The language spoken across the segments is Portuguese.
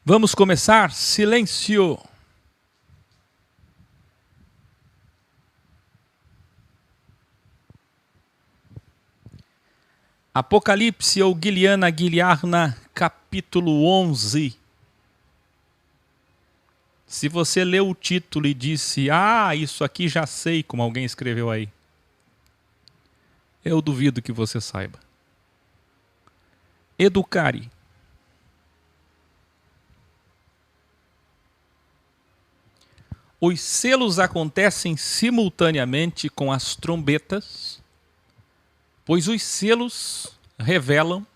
Vamos começar? Silêncio! Apocalipse ou Guiliana Guiliarna, capítulo 11. Se você leu o título e disse, isso aqui já sei, como alguém escreveu aí, eu duvido que você saiba. Educare. Os selos acontecem simultaneamente com as trombetas, pois os selos revelam,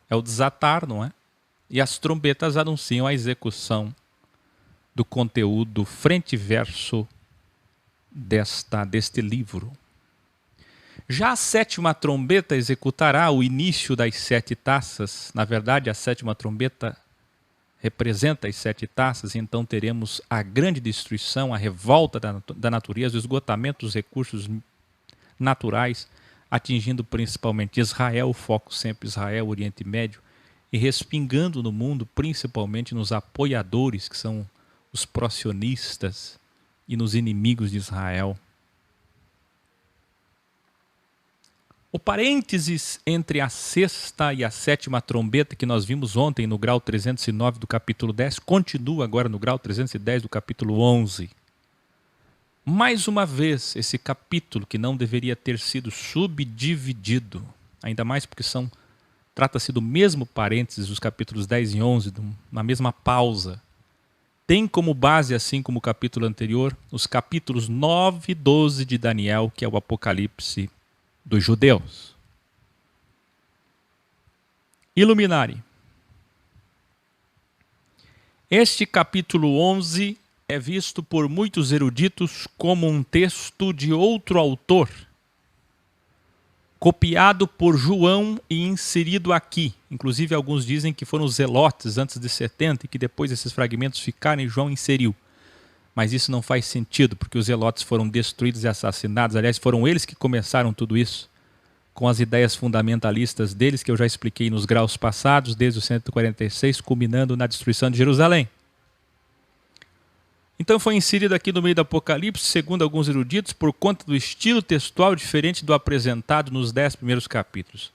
é o desatar, não é? E as trombetas anunciam a execução do conteúdo frente e verso deste livro. Já a sétima trombeta executará o início das 7 taças. Na verdade, a sétima trombeta representa as 7 taças, então teremos a grande destruição, a revolta da natureza, o esgotamento dos recursos naturais, atingindo principalmente Israel, o foco sempre Israel, Oriente Médio, e respingando no mundo, principalmente nos apoiadores, que são os pró-sionistas, e nos inimigos de Israel. O parênteses entre a sexta e a sétima trombeta que nós vimos ontem no grau 309 do capítulo 10, continua agora no grau 310 do capítulo 11. Mais uma vez, esse capítulo que não deveria ter sido subdividido, ainda mais porque trata-se do mesmo parênteses dos capítulos 10 e 11, na mesma pausa, tem como base, assim como o capítulo anterior, os capítulos 9 e 12 de Daniel, que é o Apocalipse dos judeus. Iluminare. Este capítulo 11 é visto por muitos eruditos como um texto de outro autor, copiado por João e inserido aqui. Inclusive, alguns dizem que foram os zelotes antes de 70 e que depois esses fragmentos ficaram e João inseriu. Mas isso não faz sentido, porque os zelotes foram destruídos e assassinados. Aliás, foram eles que começaram tudo isso, com as ideias fundamentalistas deles, que eu já expliquei nos graus passados, desde o 146, culminando na destruição de Jerusalém. Então foi inserido aqui no meio do Apocalipse, segundo alguns eruditos, por conta do estilo textual diferente do apresentado nos 10 primeiros capítulos.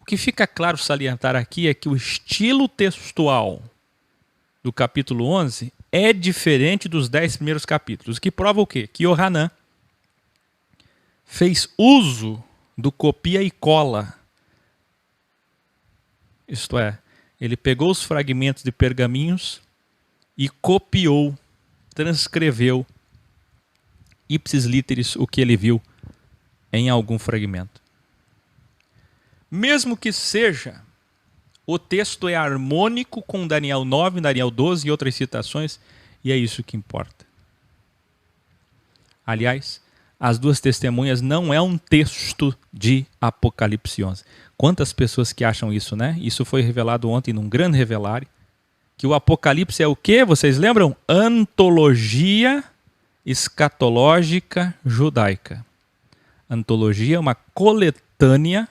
O que fica claro salientar aqui é que o estilo textual do capítulo 11 é diferente dos 10 primeiros capítulos, o que prova o quê? Que Yohanan fez uso do copia e cola. Isto é, ele pegou os fragmentos de pergaminhos e copiou, transcreveu ipsis literis o que ele viu em algum fragmento. Mesmo que seja, o texto é harmônico com Daniel 9, Daniel 12 e outras citações, e é isso que importa. Aliás, as duas testemunhas não é um texto de Apocalipse 11. Quantas pessoas que acham isso, né? Isso foi revelado ontem num grande revelário, que o Apocalipse é o quê? Vocês lembram? Antologia escatológica judaica. Antologia é uma coletânea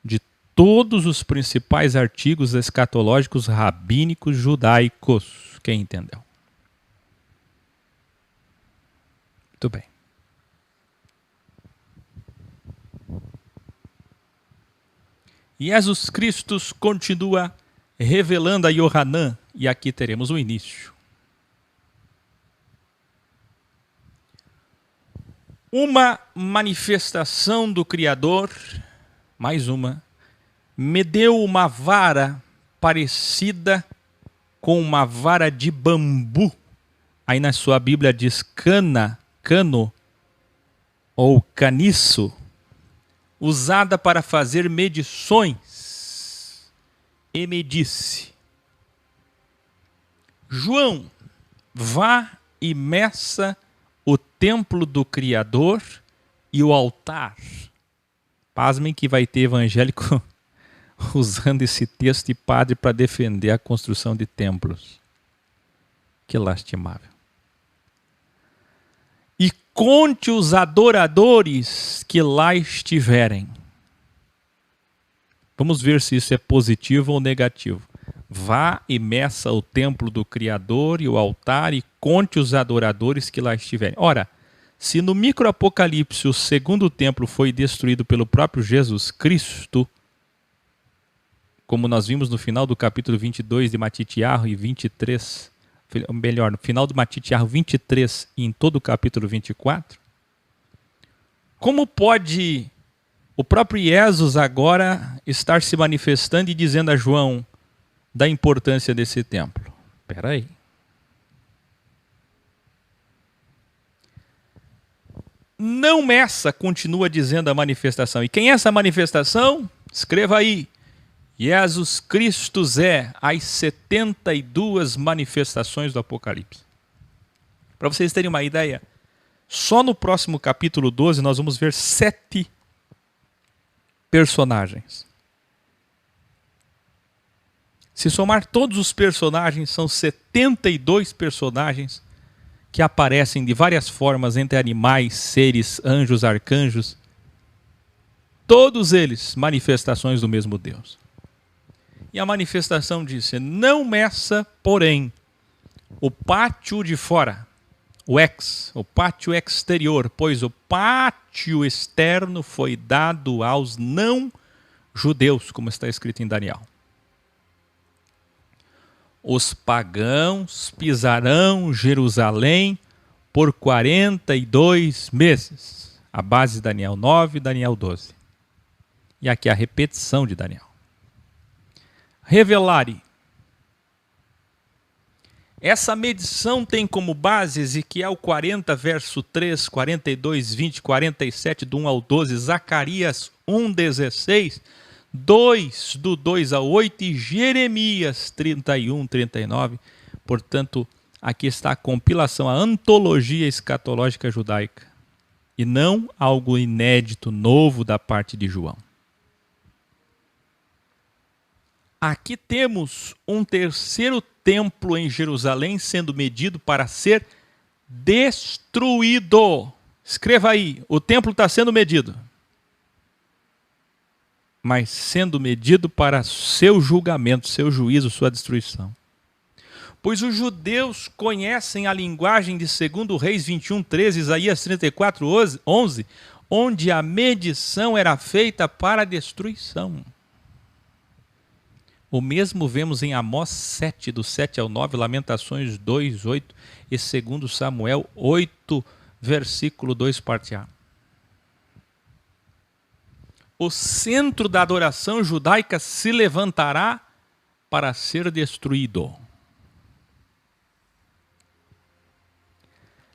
de todos os principais artigos escatológicos rabínicos judaicos. Quem entendeu? Muito bem. Jesus Cristo continua revelando a Yohanan, e aqui teremos o início. Uma manifestação do Criador, mais uma, me deu uma vara parecida com uma vara de bambu. Aí na sua Bíblia diz cano ou caniço, usada para fazer medições. E me disse: João, vá e meça o templo do Criador e o altar. Pasmem que vai ter evangélico usando esse texto de padre para defender a construção de templos. Que lastimável. E conte os adoradores que lá estiverem. Vamos ver se isso é positivo ou negativo. Vá e meça o templo do Criador e o altar e conte os adoradores que lá estiverem. Ora, se no microapocalipse o segundo templo foi destruído pelo próprio Jesus Cristo, como nós vimos no final do capítulo 22 de Matitiarro e 23, melhor, no final do Matitiarro 23 e em todo o capítulo 24, como pode o próprio Jesus agora estar se manifestando e dizendo a João da importância desse templo? Espera aí. Não meça, continua dizendo a manifestação. E quem é essa manifestação? Escreva aí. Jesus Cristo é as 72 manifestações do Apocalipse. Para vocês terem uma ideia, só no próximo capítulo 12 nós vamos ver 7 personagens. Se somar todos os personagens, são 72 personagens que aparecem de várias formas entre animais, seres, anjos, arcanjos. Todos eles manifestações do mesmo Deus. E a manifestação disse: não meça, porém, o pátio de fora, o pátio exterior, pois o pátio externo foi dado aos não-judeus, como está escrito em Daniel. Os pagãos pisarão Jerusalém por 42 meses. A base de Daniel 9 e Daniel 12. E aqui a repetição de Daniel. Revelare. Essa medição tem como base Ezequiel 40, verso 3, 42, 20, 47, do 1 ao 12, Zacarias 1, 16, 2, do 2 ao 8 e Jeremias 31, 39. Portanto, aqui está a compilação, a antologia escatológica judaica. E não algo inédito, novo da parte de João. Aqui temos um terceiro templo em Jerusalém sendo medido para ser destruído. Escreva aí, o templo está sendo medido. Mas sendo medido para seu julgamento, seu juízo, sua destruição. Pois os judeus conhecem a linguagem de 2 Reis 21, 13, Isaías 34, 11, onde a medição era feita para a destruição. O mesmo vemos em Amós 7, do 7 ao 9, Lamentações 2, 8 e 2 Samuel 8, versículo 2, parte A. O centro da adoração judaica se levantará para ser destruído.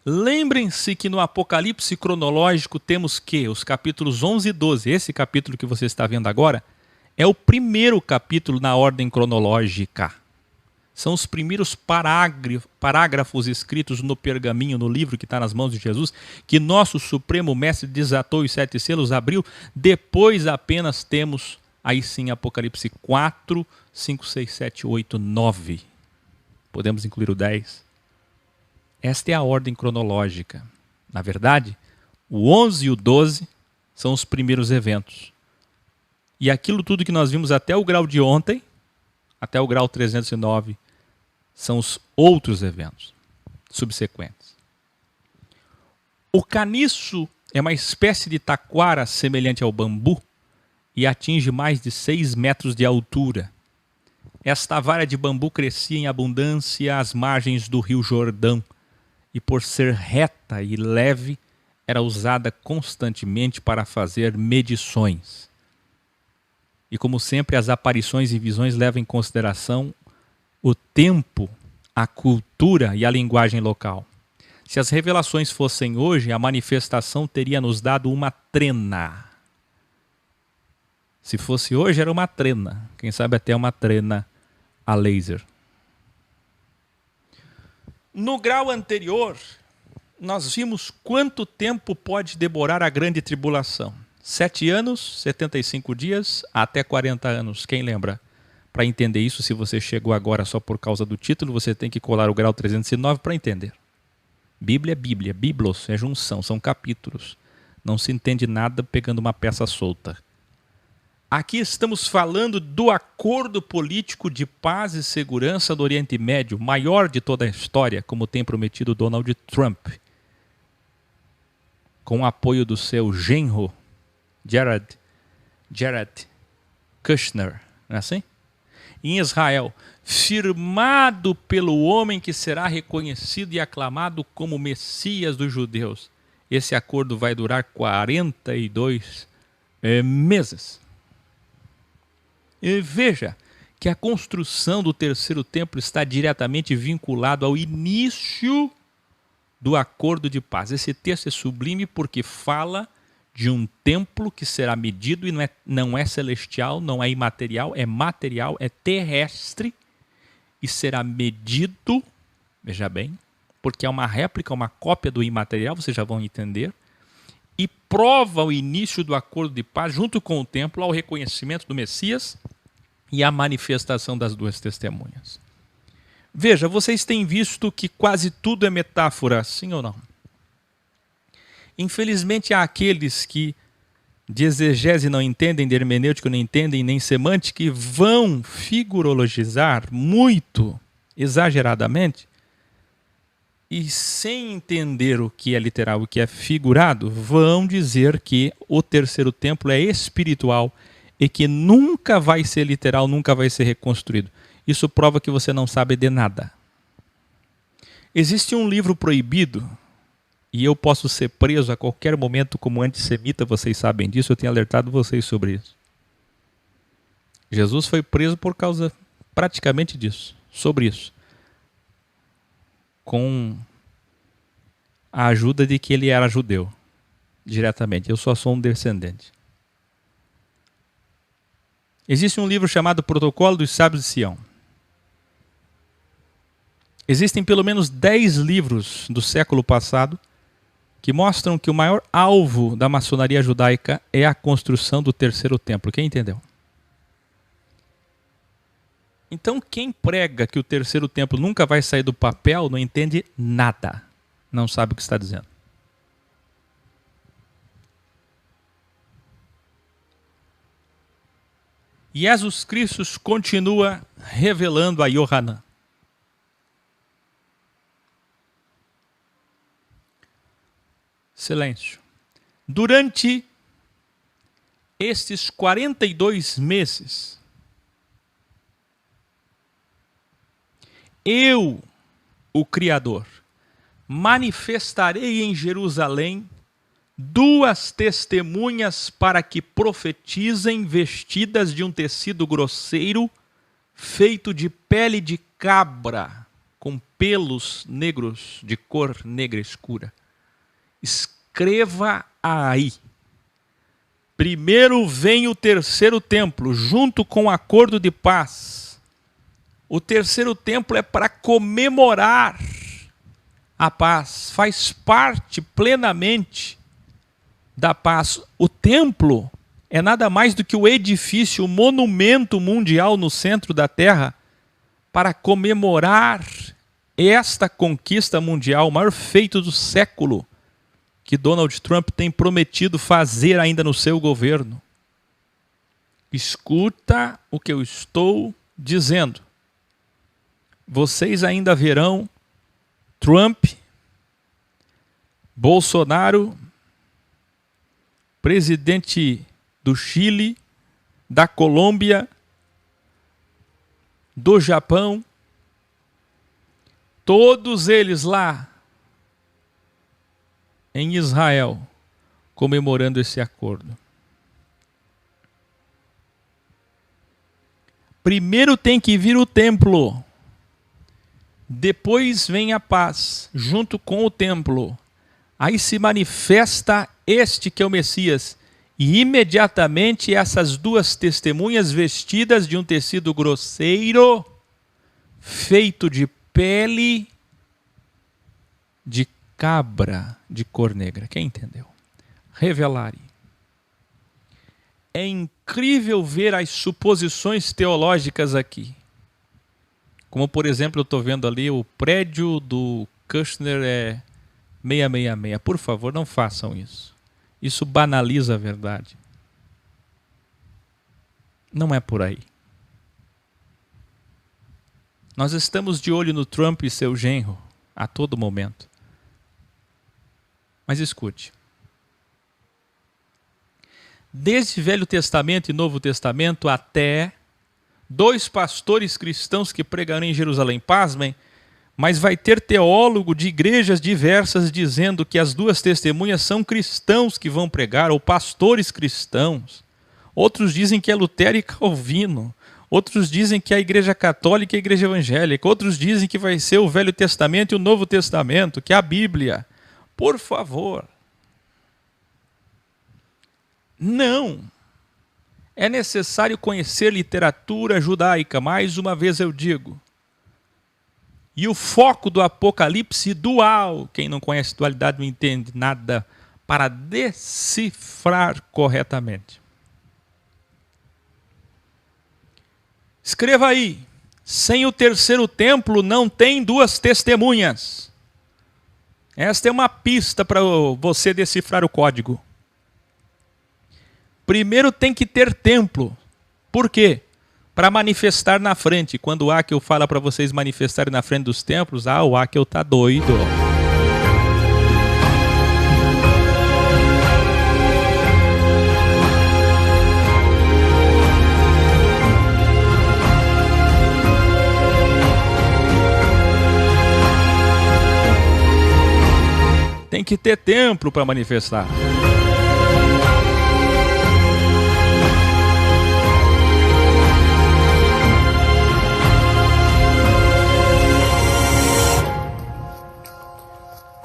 Lembrem-se que no Apocalipse cronológico temos que os capítulos 11 e 12, esse capítulo que você está vendo agora, é o primeiro capítulo na ordem cronológica. São os primeiros parágrafos escritos no pergaminho, no livro que está nas mãos de Jesus, que nosso Supremo Mestre desatou os 7 selos, abriu. Depois apenas temos, aí sim, Apocalipse 4, 5, 6, 7, 8, 9. Podemos incluir o 10. Esta é a ordem cronológica. Na verdade, o 11 e o 12 são os primeiros eventos. E aquilo tudo que nós vimos até o grau de ontem, até o grau 309, são os outros eventos subsequentes. O caniço é uma espécie de taquara semelhante ao bambu e atinge mais de 6 metros de altura. Esta vara de bambu crescia em abundância às margens do rio Jordão e, por ser reta e leve, era usada constantemente para fazer medições. E como sempre, as aparições e visões levam em consideração o tempo, a cultura e a linguagem local. Se as revelações fossem hoje, a manifestação teria nos dado uma trena. Se fosse hoje, era uma trena. Quem sabe até uma trena a laser. No grau anterior, nós vimos quanto tempo pode demorar a grande tribulação. 7 anos, 75 dias, até 40 anos. Quem lembra? Para entender isso, se você chegou agora só por causa do título, você tem que colar o grau 309 para entender. Bíblia é Bíblia, biblos é junção, são capítulos. Não se entende nada pegando uma peça solta. Aqui estamos falando do acordo político de paz e segurança do Oriente Médio, maior de toda a história, como tem prometido Donald Trump, com o apoio do seu genro, Jared Kushner, não é assim? Em Israel, firmado pelo homem que será reconhecido e aclamado como Messias dos judeus. Esse acordo vai durar 42 meses. E veja que a construção do terceiro templo está diretamente vinculado ao início do acordo de paz. Esse texto é sublime porque fala de um templo que será medido e não é celestial, não é imaterial, é material, é terrestre e será medido, veja bem, porque é uma réplica, uma cópia do imaterial, vocês já vão entender, e prova o início do acordo de paz junto com o templo ao reconhecimento do Messias e à manifestação das duas testemunhas. Veja, vocês têm visto que quase tudo é metáfora, sim ou não? Infelizmente há aqueles que de exegese não entendem, de hermenêutica não entendem, nem semântica, e vão figurologizar muito, exageradamente, e sem entender o que é literal e o que é figurado, vão dizer que o terceiro templo é espiritual e que nunca vai ser literal, nunca vai ser reconstruído. Isso prova que você não sabe de nada. Existe um livro proibido, e eu posso ser preso a qualquer momento como antissemita, vocês sabem disso, eu tenho alertado vocês sobre isso. Jesus foi preso por causa praticamente disso, sobre isso. Com a ajuda de que ele era judeu, diretamente. Eu só sou um descendente. Existe um livro chamado Protocolo dos Sábios de Sião. Existem pelo menos 10 livros do século passado que mostram que o maior alvo da maçonaria judaica é a construção do terceiro templo. Quem entendeu? Então, quem prega que o terceiro templo nunca vai sair do papel não entende nada. Não sabe o que está dizendo. Jesus Cristo continua revelando a Yohanan. Silêncio. Durante estes 42 meses, eu, o Criador, manifestarei em Jerusalém 2 testemunhas para que profetizem vestidas de um tecido grosseiro, feito de pele de cabra, com pelos negros, de cor negra escura. Escreva aí. Primeiro vem o terceiro templo, junto com o acordo de paz. O terceiro templo é para comemorar a paz, faz parte plenamente da paz. O templo é nada mais do que o edifício, o monumento mundial no centro da terra para comemorar esta conquista mundial, o maior feito do século, que Donald Trump tem prometido fazer ainda no seu governo. Escuta o que eu estou dizendo. Vocês ainda verão Trump, Bolsonaro, presidente do Chile, da Colômbia, do Japão, todos eles lá em Israel, comemorando esse acordo. Primeiro tem que vir o templo, depois vem a paz, junto com o templo. Aí se manifesta este que é o Messias, e imediatamente essas 2 testemunhas vestidas de um tecido grosseiro, feito de pele de cabra de cor negra. Quem entendeu? Revelare. É incrível ver as suposições teológicas aqui. Como, por exemplo, eu estou vendo ali o prédio do Kushner é 666. Por favor, não façam isso. Isso banaliza a verdade. Não é por aí. Nós estamos de olho no Trump e seu genro a todo momento. Mas escute. Desde Velho Testamento e Novo Testamento até 2 pastores cristãos que pregaram em Jerusalém, pasmem, mas vai ter teólogo de igrejas diversas dizendo que as 2 testemunhas são cristãos que vão pregar, ou pastores cristãos. Outros dizem que é Lutero e Calvino. Outros dizem que é a igreja católica e a igreja evangélica. Outros dizem que vai ser o Velho Testamento e o Novo Testamento, que é a Bíblia. Por favor. Não. É necessário conhecer literatura judaica, mais uma vez eu digo. E o foco do Apocalipse dual, quem não conhece dualidade não entende nada, para decifrar corretamente. Escreva aí, sem o terceiro templo não tem 2 testemunhas. Esta é uma pista para você decifrar o código. Primeiro tem que ter templo. Por quê? Para manifestar na frente. Quando o Akel fala para vocês manifestarem na frente dos templos, o Akel está doido. Tem que ter templo para manifestar.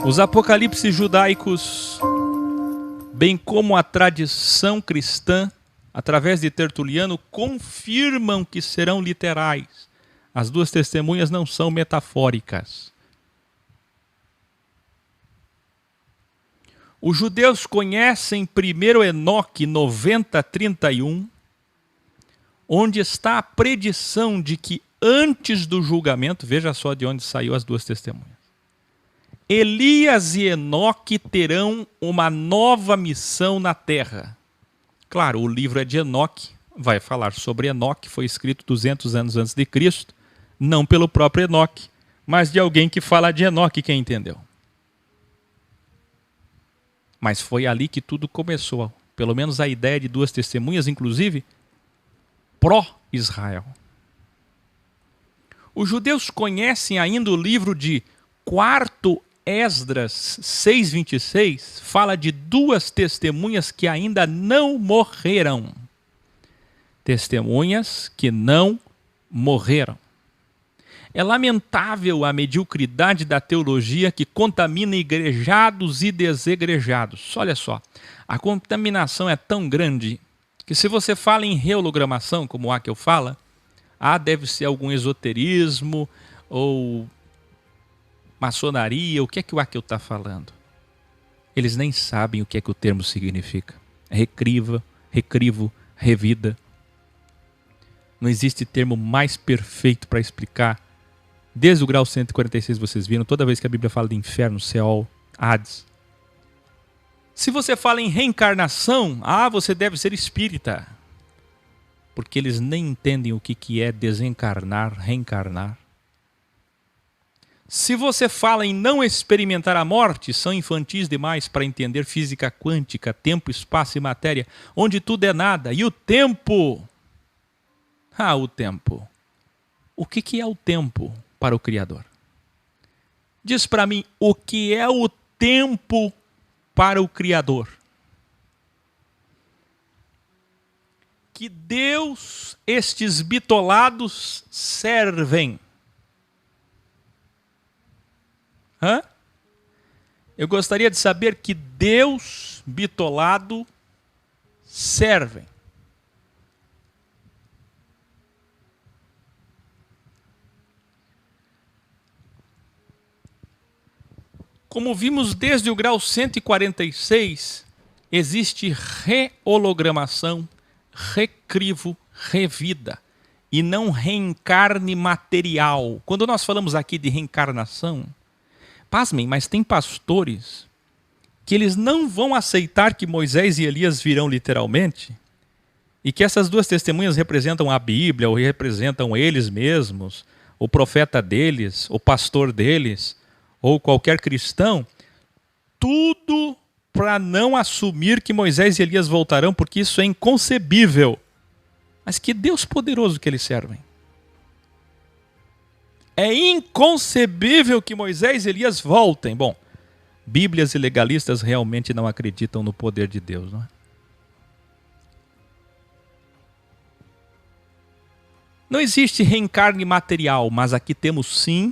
Os apocalipses judaicos, bem como a tradição cristã, através de Tertuliano, confirmam que serão literais. As 2 testemunhas não são metafóricas. Os judeus conhecem 1 Enoque 90:31, onde está a predição de que antes do julgamento, veja só de onde saiu as 2 testemunhas, Elias e Enoque terão uma nova missão na terra. Claro, o livro é de Enoque, vai falar sobre Enoque, foi escrito 200 anos antes de Cristo, não pelo próprio Enoque, mas de alguém que fala de Enoque, quem entendeu? Mas foi ali que tudo começou, pelo menos a ideia de 2 testemunhas, inclusive pró-Israel. Os judeus conhecem ainda o livro de 4 Esdras 6:26, fala de 2 testemunhas que ainda não morreram. Testemunhas que não morreram. É lamentável a mediocridade da teologia que contamina igrejados e desegrejados. Olha só, a contaminação é tão grande que se você fala em rehologramação, como o Akel fala, deve ser algum esoterismo ou maçonaria, o que é que o Akel está falando? Eles nem sabem o que é que o termo significa. Recrivo, revida. Não existe termo mais perfeito para explicar. Desde o grau 146 vocês viram, toda vez que a Bíblia fala de inferno, Seol, Hades. Se você fala em reencarnação, você deve ser espírita. Porque eles nem entendem o que é desencarnar, reencarnar. Se você fala em não experimentar a morte, são infantis demais para entender física quântica, tempo, espaço e matéria, onde tudo é nada. E o tempo? O tempo. O que é o tempo para o Criador? Diz para mim, o que é o tempo para o Criador? Que Deus estes bitolados servem. Eu gostaria de saber que Deus bitolado servem. Como vimos desde o grau 146, existe rehologramação, recrivo, revida, e não reencarne material. Quando nós falamos aqui de reencarnação, pasmem, mas tem pastores que eles não vão aceitar que Moisés e Elias virão literalmente, E que essas duas testemunhas representam a Bíblia, ou representam eles mesmos, o profeta deles, o pastor deles, ou qualquer cristão, tudo para não assumir que Moisés e Elias voltarão, porque isso é inconcebível. Mas que Deus poderoso que eles servem. É inconcebível que Moisés e Elias voltem. Bom, bíblias e legalistas realmente não acreditam no poder de Deus, não é? Não existe reencarne material, mas aqui temos sim,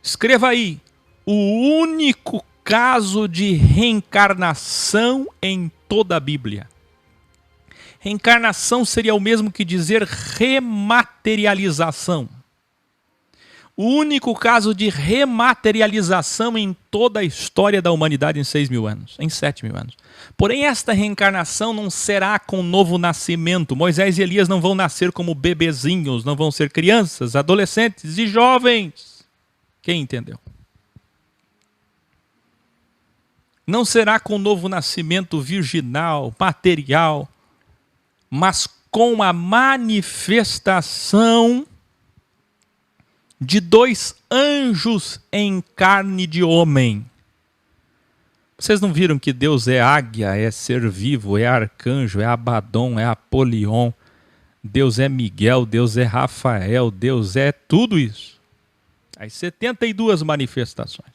escreva aí, o único caso de reencarnação em toda a Bíblia. Reencarnação seria o mesmo que dizer rematerialização. O único caso de rematerialização em toda a história da humanidade em 6.000 anos, em 7.000 anos. Porém, esta reencarnação não será com novo nascimento. Moisés e Elias não vão nascer como bebezinhos, não vão ser crianças, adolescentes e jovens. Quem entendeu? Não será com novo nascimento virginal, material, mas com a manifestação de 2 anjos em carne de homem. Vocês não viram que Deus é águia, é ser vivo, é arcanjo, é Abaddon, é Apolion, Deus é Miguel, Deus é Rafael, Deus é tudo isso. As 72 manifestações.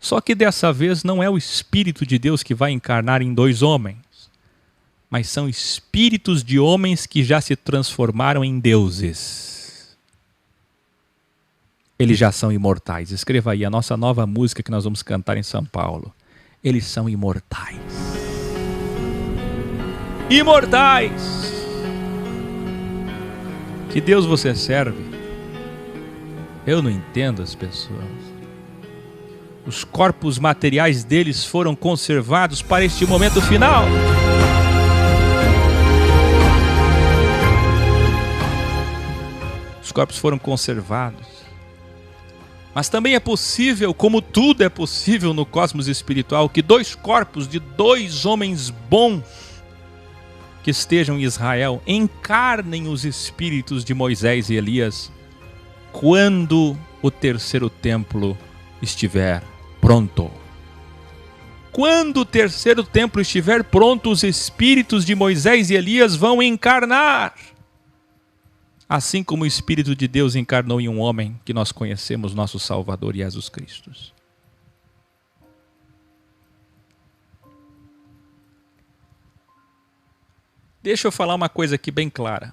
Só que dessa vez não é o Espírito de Deus que vai encarnar em 2 homens, mas são espíritos de homens que já se transformaram em deuses. Eles já são imortais. Escreva aí a nossa nova música que nós vamos cantar em São Paulo. Eles são imortais. Imortais! Que Deus você serve? Eu não entendo as pessoas. Os corpos materiais deles foram conservados para este momento final. Os corpos foram conservados. Mas também é possível, como tudo é possível no cosmos espiritual, que 2 corpos de 2 homens bons que estejam em Israel encarnem os espíritos de Moisés e Elias quando o 3º templo estiver pronto. Quando o 3º templo estiver pronto, os espíritos de Moisés e Elias vão encarnar. Assim como o Espírito de Deus encarnou em um homem que nós conhecemos, nosso Salvador Jesus Cristo. Deixa eu falar uma coisa aqui bem clara.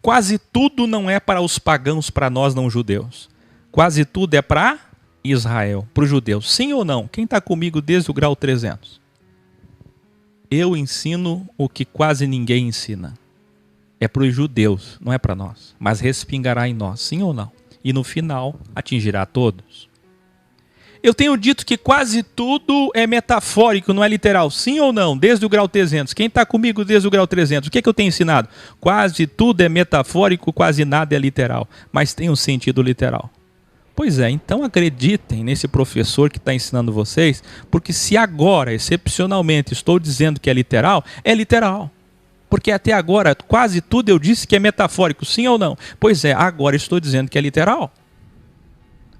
Quase tudo não é para os pagãos, para nós não judeus. Quase tudo é para Israel, para os judeus. Sim ou não? Quem está comigo desde o grau 300? Eu ensino o que quase ninguém ensina. É para os judeus, não é para nós. Mas respingará em nós, sim ou não? E no final, atingirá a todos. Eu tenho dito que quase tudo é metafórico, não é literal. Sim ou não? Desde o grau 300. Quem está comigo desde o grau 300? O que eu tenho ensinado? Quase tudo é metafórico, quase nada é literal. Mas tem um sentido literal. Pois é, então acreditem nesse professor que está ensinando vocês, porque se agora, excepcionalmente, estou dizendo que é literal, é literal. Porque até agora, quase tudo eu disse que é metafórico, sim ou não? Pois é, agora estou dizendo que é literal.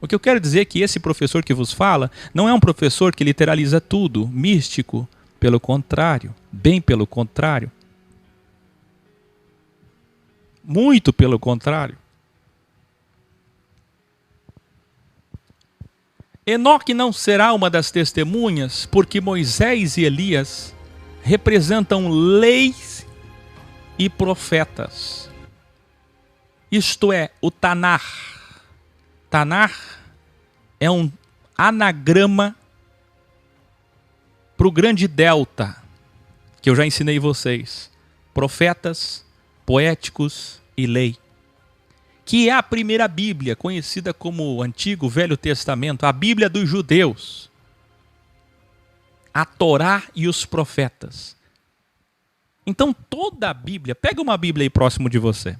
O que eu quero dizer é que esse professor que vos fala não é um professor que literaliza tudo, místico. Pelo contrário, bem pelo contrário. Muito pelo contrário. Enoque não será uma das testemunhas, porque Moisés e Elias representam leis e profetas. Isto é, o Tanar. Tanar é um anagrama para o grande delta, que eu já ensinei vocês. Profetas, poéticos e lei. Que é a primeira Bíblia, conhecida como o Antigo Velho Testamento, a Bíblia dos judeus. A Torá e os profetas. Então toda a Bíblia, pega uma Bíblia aí próximo de você.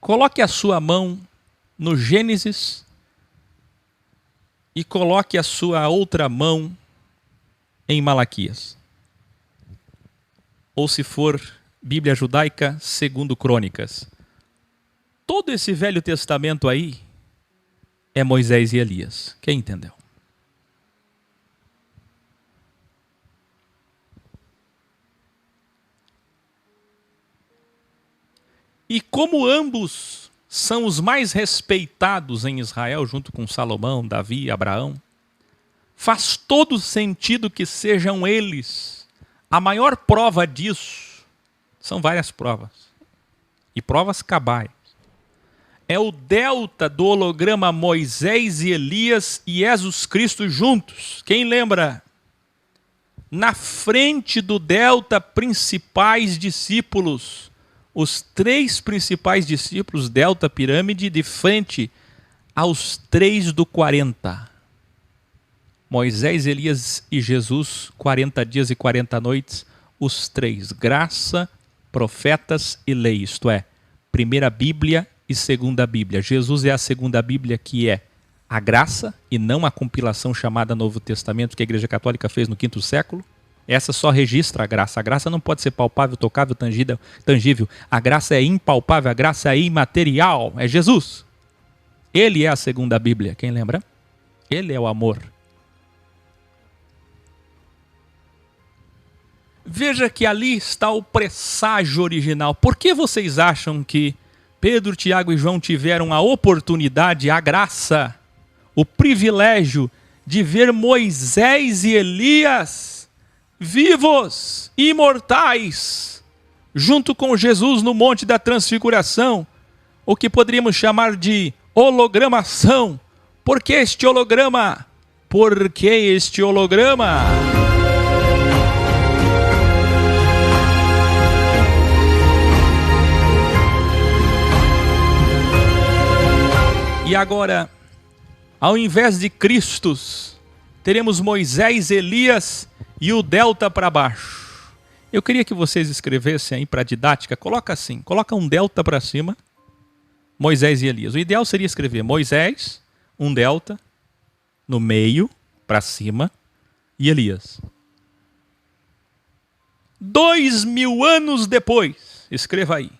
Coloque a sua mão no Gênesis e coloque a sua outra mão em Malaquias. ou se for Bíblia judaica, segundo Crônicas. Todo esse Velho Testamento aí é Moisés e Elias. Quem entendeu? E como ambos são os mais respeitados em Israel, junto com Salomão, Davi e Abraão, faz todo sentido que sejam eles. A maior prova disso, são várias provas, e provas cabais, é o delta do holograma Moisés e Elias e Jesus Cristo juntos. Quem lembra? Na frente do delta, principais discípulos, os 3 principais discípulos, delta, pirâmide, de frente aos 3 do 40. Moisés, Elias e Jesus, 40 dias e 40 noites, os 3, graça, profetas e lei, isto é, primeira Bíblia e segunda Bíblia. Jesus é a segunda Bíblia, que é a graça e não a compilação chamada Novo Testamento que a Igreja Católica fez no V século. Essa só registra a graça. A graça não pode ser palpável, tocável, tangível. A graça é impalpável, a graça é imaterial. É Jesus. Ele é a segunda Bíblia, quem lembra? Ele é o amor. Veja que ali está o presságio original. Por que vocês acham que Pedro, Tiago e João tiveram a oportunidade, a graça, o privilégio de ver Moisés e Elias vivos, imortais, junto com Jesus no Monte da Transfiguração, o que poderíamos chamar de hologramação? Por que este holograma? Por que este holograma? E agora, ao invés de Cristos, teremos Moisés, Elias e o delta para baixo. Eu queria que vocês escrevessem aí para a didática, coloca assim, coloca um delta para cima, Moisés e Elias. O ideal seria escrever Moisés, um delta, no meio, para cima, e Elias. 2000 anos depois, escreva aí,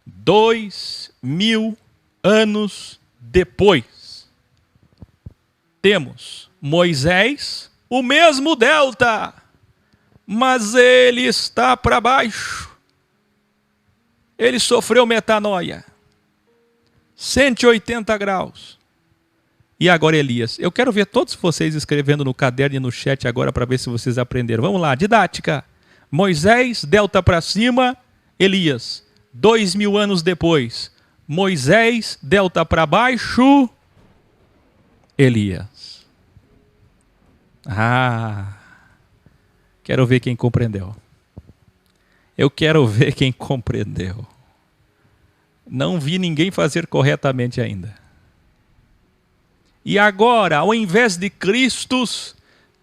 2000 anos depois, temos Moisés, o mesmo delta, mas ele está para baixo. Ele sofreu metanoia, 180 graus. E agora Elias. Eu quero ver todos vocês escrevendo no caderno e no chat agora para ver se vocês aprenderam. Vamos lá, didática. Moisés, delta para cima, Elias. 2000 anos depois, Moisés, delta para baixo, Elias. Quero ver quem compreendeu. Eu quero ver quem compreendeu. Não vi ninguém fazer corretamente ainda. E agora, ao invés de Cristos,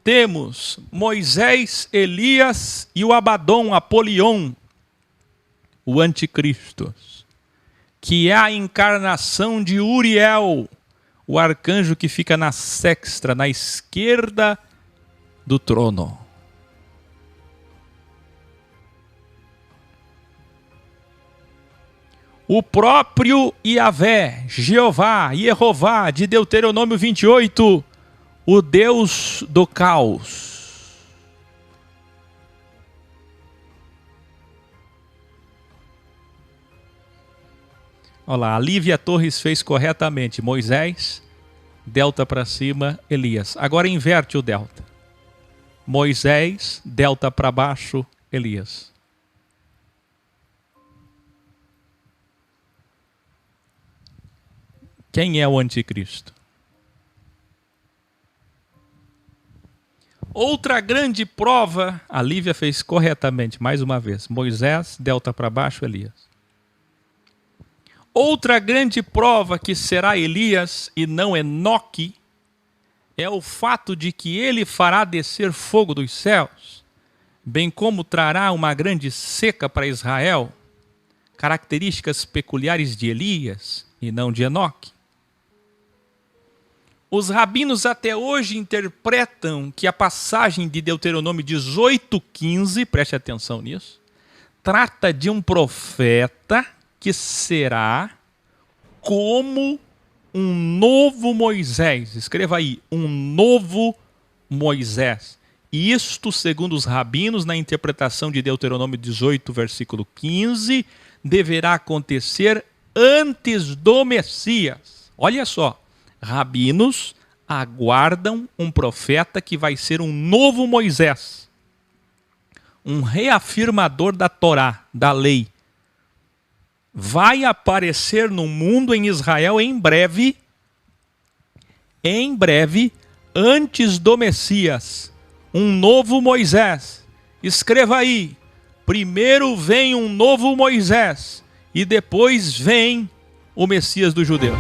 temos Moisés, Elias e o Abaddon, Apolion, o anticristo, que é a encarnação de Uriel, o arcanjo que fica na sexta, na esquerda do trono. O próprio Yahvé, Jeová, Yehová, de Deuteronômio 28, o Deus do caos. Olha lá, a Lívia Torres fez corretamente. Moisés, delta para cima, Elias. Agora inverte o delta. Moisés, delta para baixo, Elias. Quem é o anticristo? Outra grande prova, a Lívia fez corretamente, mais uma vez. Moisés, delta para baixo, Elias. Outra grande prova que será Elias e não Enoque é o fato de que ele fará descer fogo dos céus, bem como trará uma grande seca para Israel, características peculiares de Elias e não de Enoque. Os rabinos até hoje interpretam que a passagem de Deuteronômio 18:15, preste atenção nisso, trata de um profeta que será como um novo Moisés. Escreva aí, um novo Moisés. E isto, segundo os rabinos, na interpretação de Deuteronômio 18, versículo 15, deverá acontecer antes do Messias. Olha só, rabinos aguardam um profeta que vai ser um novo Moisés, um reafirmador da Torá, da lei. Vai aparecer no mundo, em Israel, em breve, antes do Messias, um novo Moisés. Escreva aí, primeiro vem um novo Moisés e depois vem o Messias dos judeus.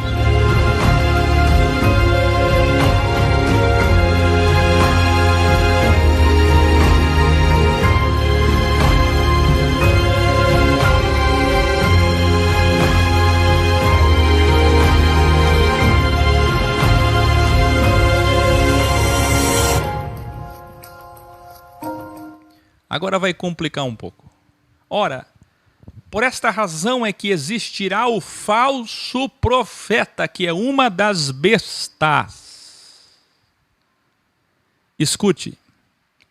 Agora vai complicar um pouco. Ora, por esta razão é que existirá o falso profeta, que é uma das bestas. Escute,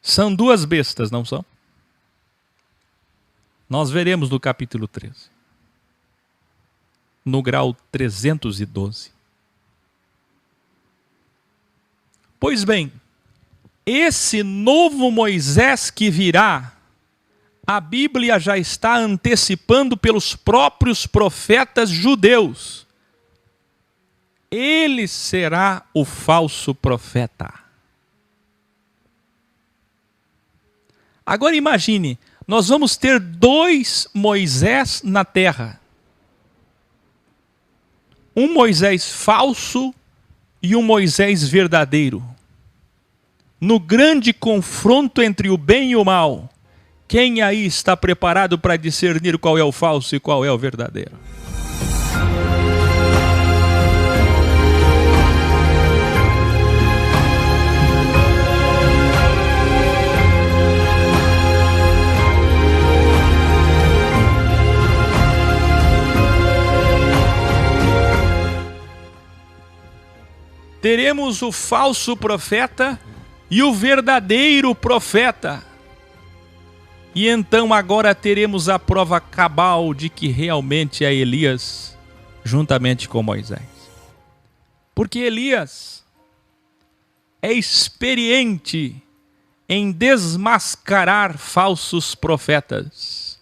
são duas bestas, não são? Nós veremos no capítulo 13. No grau 312. Pois bem, esse novo Moisés que virá, a Bíblia já está antecipando pelos próprios profetas judeus. Ele será o falso profeta. Agora imagine, nós vamos ter dois Moisés na terra. Um Moisés falso e um Moisés verdadeiro. No grande confronto entre o bem e o mal, quem aí está preparado para discernir qual é o falso e qual é o verdadeiro? Teremos o falso profeta e o verdadeiro profeta. E então agora teremos a prova cabal de que realmente é Elias, juntamente com Moisés. Porque Elias é experiente em desmascarar falsos profetas.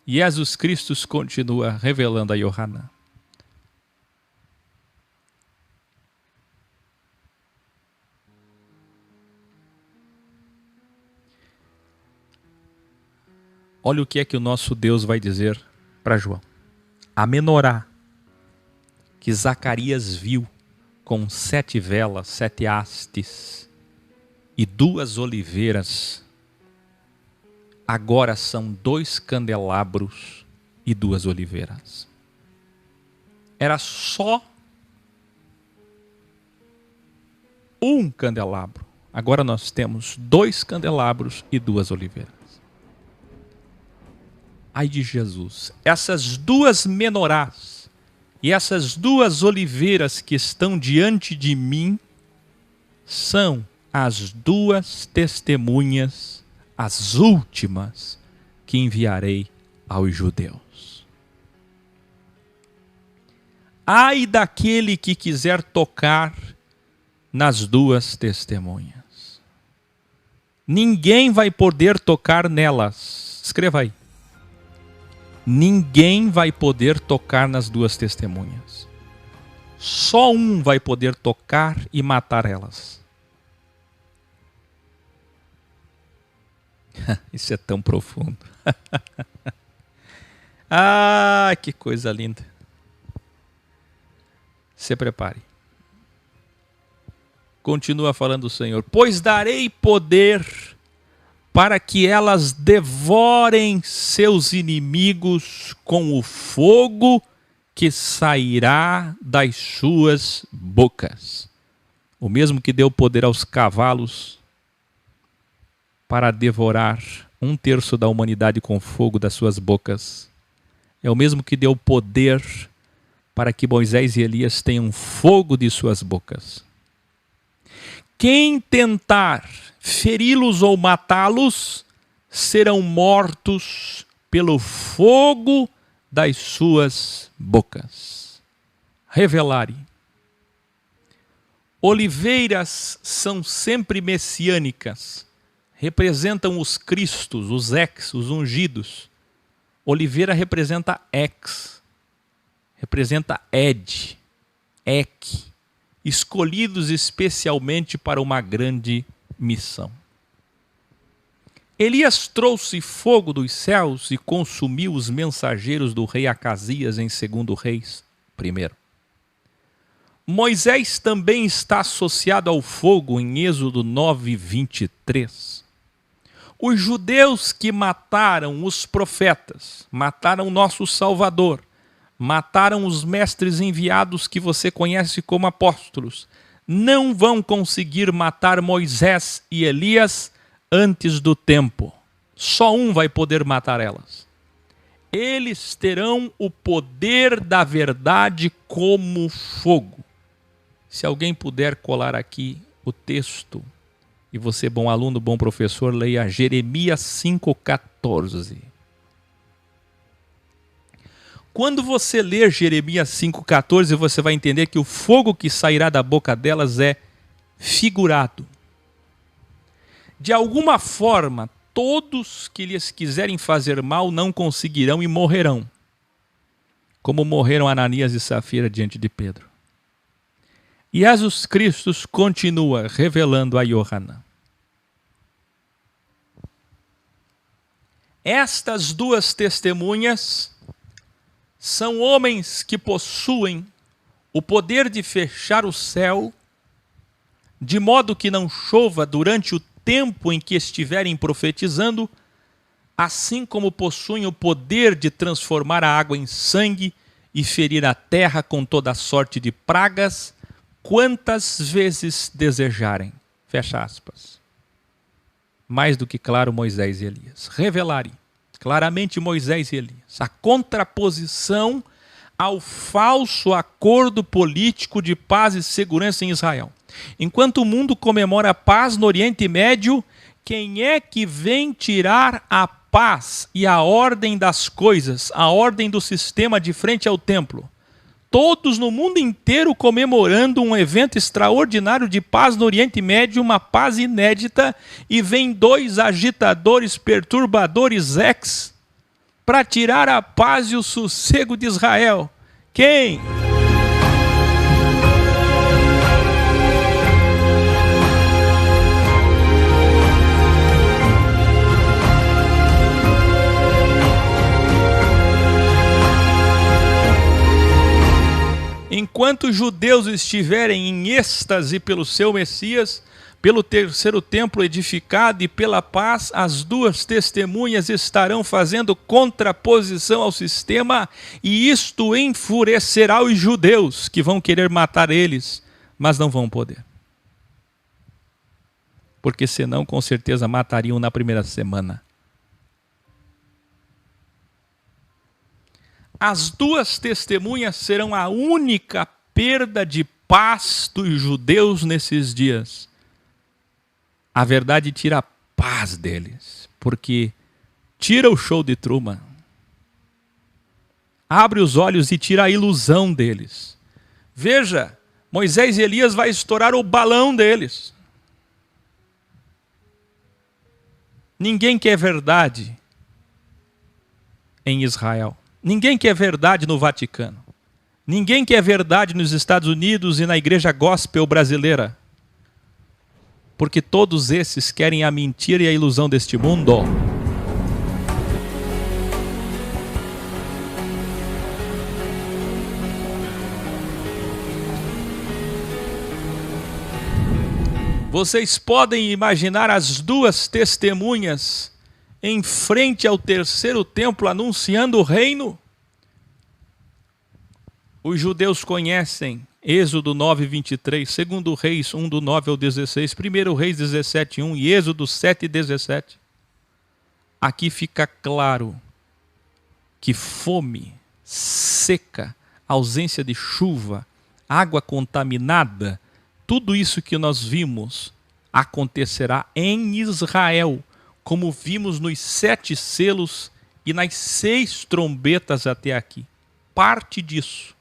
E Jesus Cristo continua revelando a Yohanan. Olha o que é que o nosso Deus vai dizer para João. A menorá que Zacarias viu com 7 velas, 7 hastes e 2 oliveiras, agora são 2 candelabros e 2 oliveiras. Era só um candelabro. Agora nós temos 2 candelabros e 2 oliveiras. Ai de Jesus, essas 2 menorás e essas 2 oliveiras que estão diante de mim são as 2 testemunhas, as últimas que enviarei aos judeus. Ai daquele que quiser tocar nas 2 testemunhas. Ninguém vai poder tocar nelas. Escreva aí. Ninguém vai poder tocar nas 2 testemunhas. Só um vai poder tocar e matar elas. Isso é tão profundo. Ah, que coisa linda. Se prepare. Continua falando o Senhor. Pois darei poder para que elas devorem seus inimigos com o fogo que sairá das suas bocas. O mesmo que deu poder aos cavalos para devorar um terço da humanidade com fogo das suas bocas. É o mesmo que deu poder para que Moisés e Elias tenham fogo de suas bocas. Quem tentar feri-los ou matá-los serão mortos pelo fogo das suas bocas. Revelare. Oliveiras são sempre messiânicas. Representam os cristos, os os ungidos. Oliveira representa representa escolhidos especialmente para uma grande missão. Elias trouxe fogo dos céus e consumiu os mensageiros do rei Acasias em 2 Reis 1. Moisés também está associado ao fogo em Êxodo 9:23. Os judeus que mataram os profetas, mataram nosso Salvador, mataram os mestres enviados que você conhece como apóstolos, não vão conseguir matar Moisés e Elias antes do tempo. Só um vai poder matar elas. Eles terão o poder da verdade como fogo. Se alguém puder colar aqui o texto, e você, bom aluno, bom professor, leia Jeremias 5,14. Quando você ler Jeremias 5,14, você vai entender que o fogo que sairá da boca delas é figurado. De alguma forma, todos que lhes quiserem fazer mal não conseguirão e morrerão, como morreram Ananias e Safira diante de Pedro. E Jesus Cristo continua revelando a Iohanã. Estas duas testemunhas são homens que possuem o poder de fechar o céu, de modo que não chova durante o tempo em que estiverem profetizando, assim como possuem o poder de transformar a água em sangue e ferir a terra com toda sorte de pragas, quantas vezes desejarem. Fecha aspas. Mais do que claro, Moisés e Elias. Revelare claramente Moisés e Elias. A contraposição ao falso acordo político de paz e segurança em Israel. Enquanto o mundo comemora a paz no Oriente Médio, quem é que vem tirar a paz e a ordem das coisas, a ordem do sistema de frente ao templo? Todos no mundo inteiro comemorando um evento extraordinário de paz no Oriente Médio, uma paz inédita, e vem dois agitadores, perturbadores para tirar a paz e o sossego de Israel. Quem? Enquanto os judeus estiverem em êxtase pelo seu Messias, pelo terceiro templo edificado e pela paz, as duas testemunhas estarão fazendo contraposição ao sistema, e isto enfurecerá os judeus, que vão querer matar eles, mas não vão poder. Porque senão, com certeza, matariam na primeira semana. As duas testemunhas serão a única perda de paz dos judeus nesses dias. A verdade tira a paz deles, porque tira o show de Truman, abre os olhos e tira a ilusão deles. Veja, Moisés e Elias vai estourar o balão deles. Ninguém quer verdade em Israel. Ninguém quer verdade no Vaticano. Ninguém quer verdade nos Estados Unidos e na igreja gospel brasileira. Porque todos esses querem a mentira e a ilusão deste mundo. Vocês podem imaginar as duas testemunhas em frente ao terceiro templo anunciando o reino? Os judeus conhecem Êxodo 9:23, 2 Reis 1, do 9 ao 16, 1 Reis 17:1 e Êxodo 7:17. aqui fica claro que fome, seca, ausência de chuva, água contaminada, tudo isso que nós vimos acontecerá em Israel, como vimos nos 7 selos e nas 6 trombetas até aqui. Parte disso,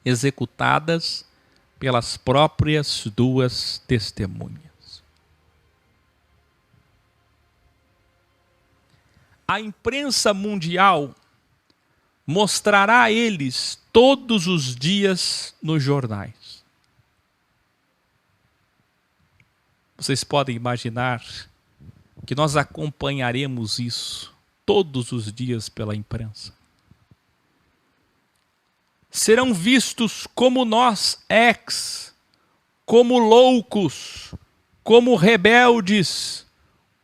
executadas pelas próprias 2 testemunhas. A imprensa mundial mostrará a eles todos os dias nos jornais. Vocês podem imaginar que nós acompanharemos isso todos os dias pela imprensa. Serão vistos como nós, como loucos, como rebeldes,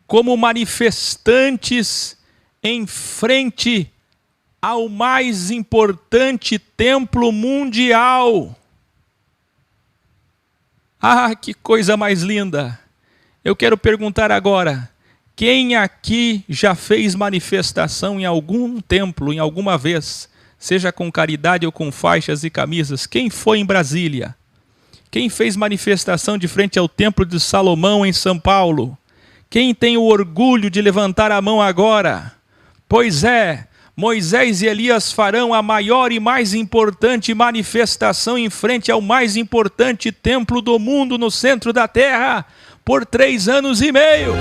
como manifestantes em frente ao mais importante templo mundial. Ah, que coisa mais linda! Eu quero perguntar agora, quem aqui já fez manifestação em algum templo, em alguma vez, seja com caridade ou com faixas e camisas? Quem foi em Brasília? Quem fez manifestação de frente ao Templo de Salomão em São Paulo? Quem tem o orgulho de levantar a mão agora? Pois é, Moisés e Elias farão a maior e mais importante manifestação em frente ao mais importante templo do mundo no centro da terra por 3 anos e meio.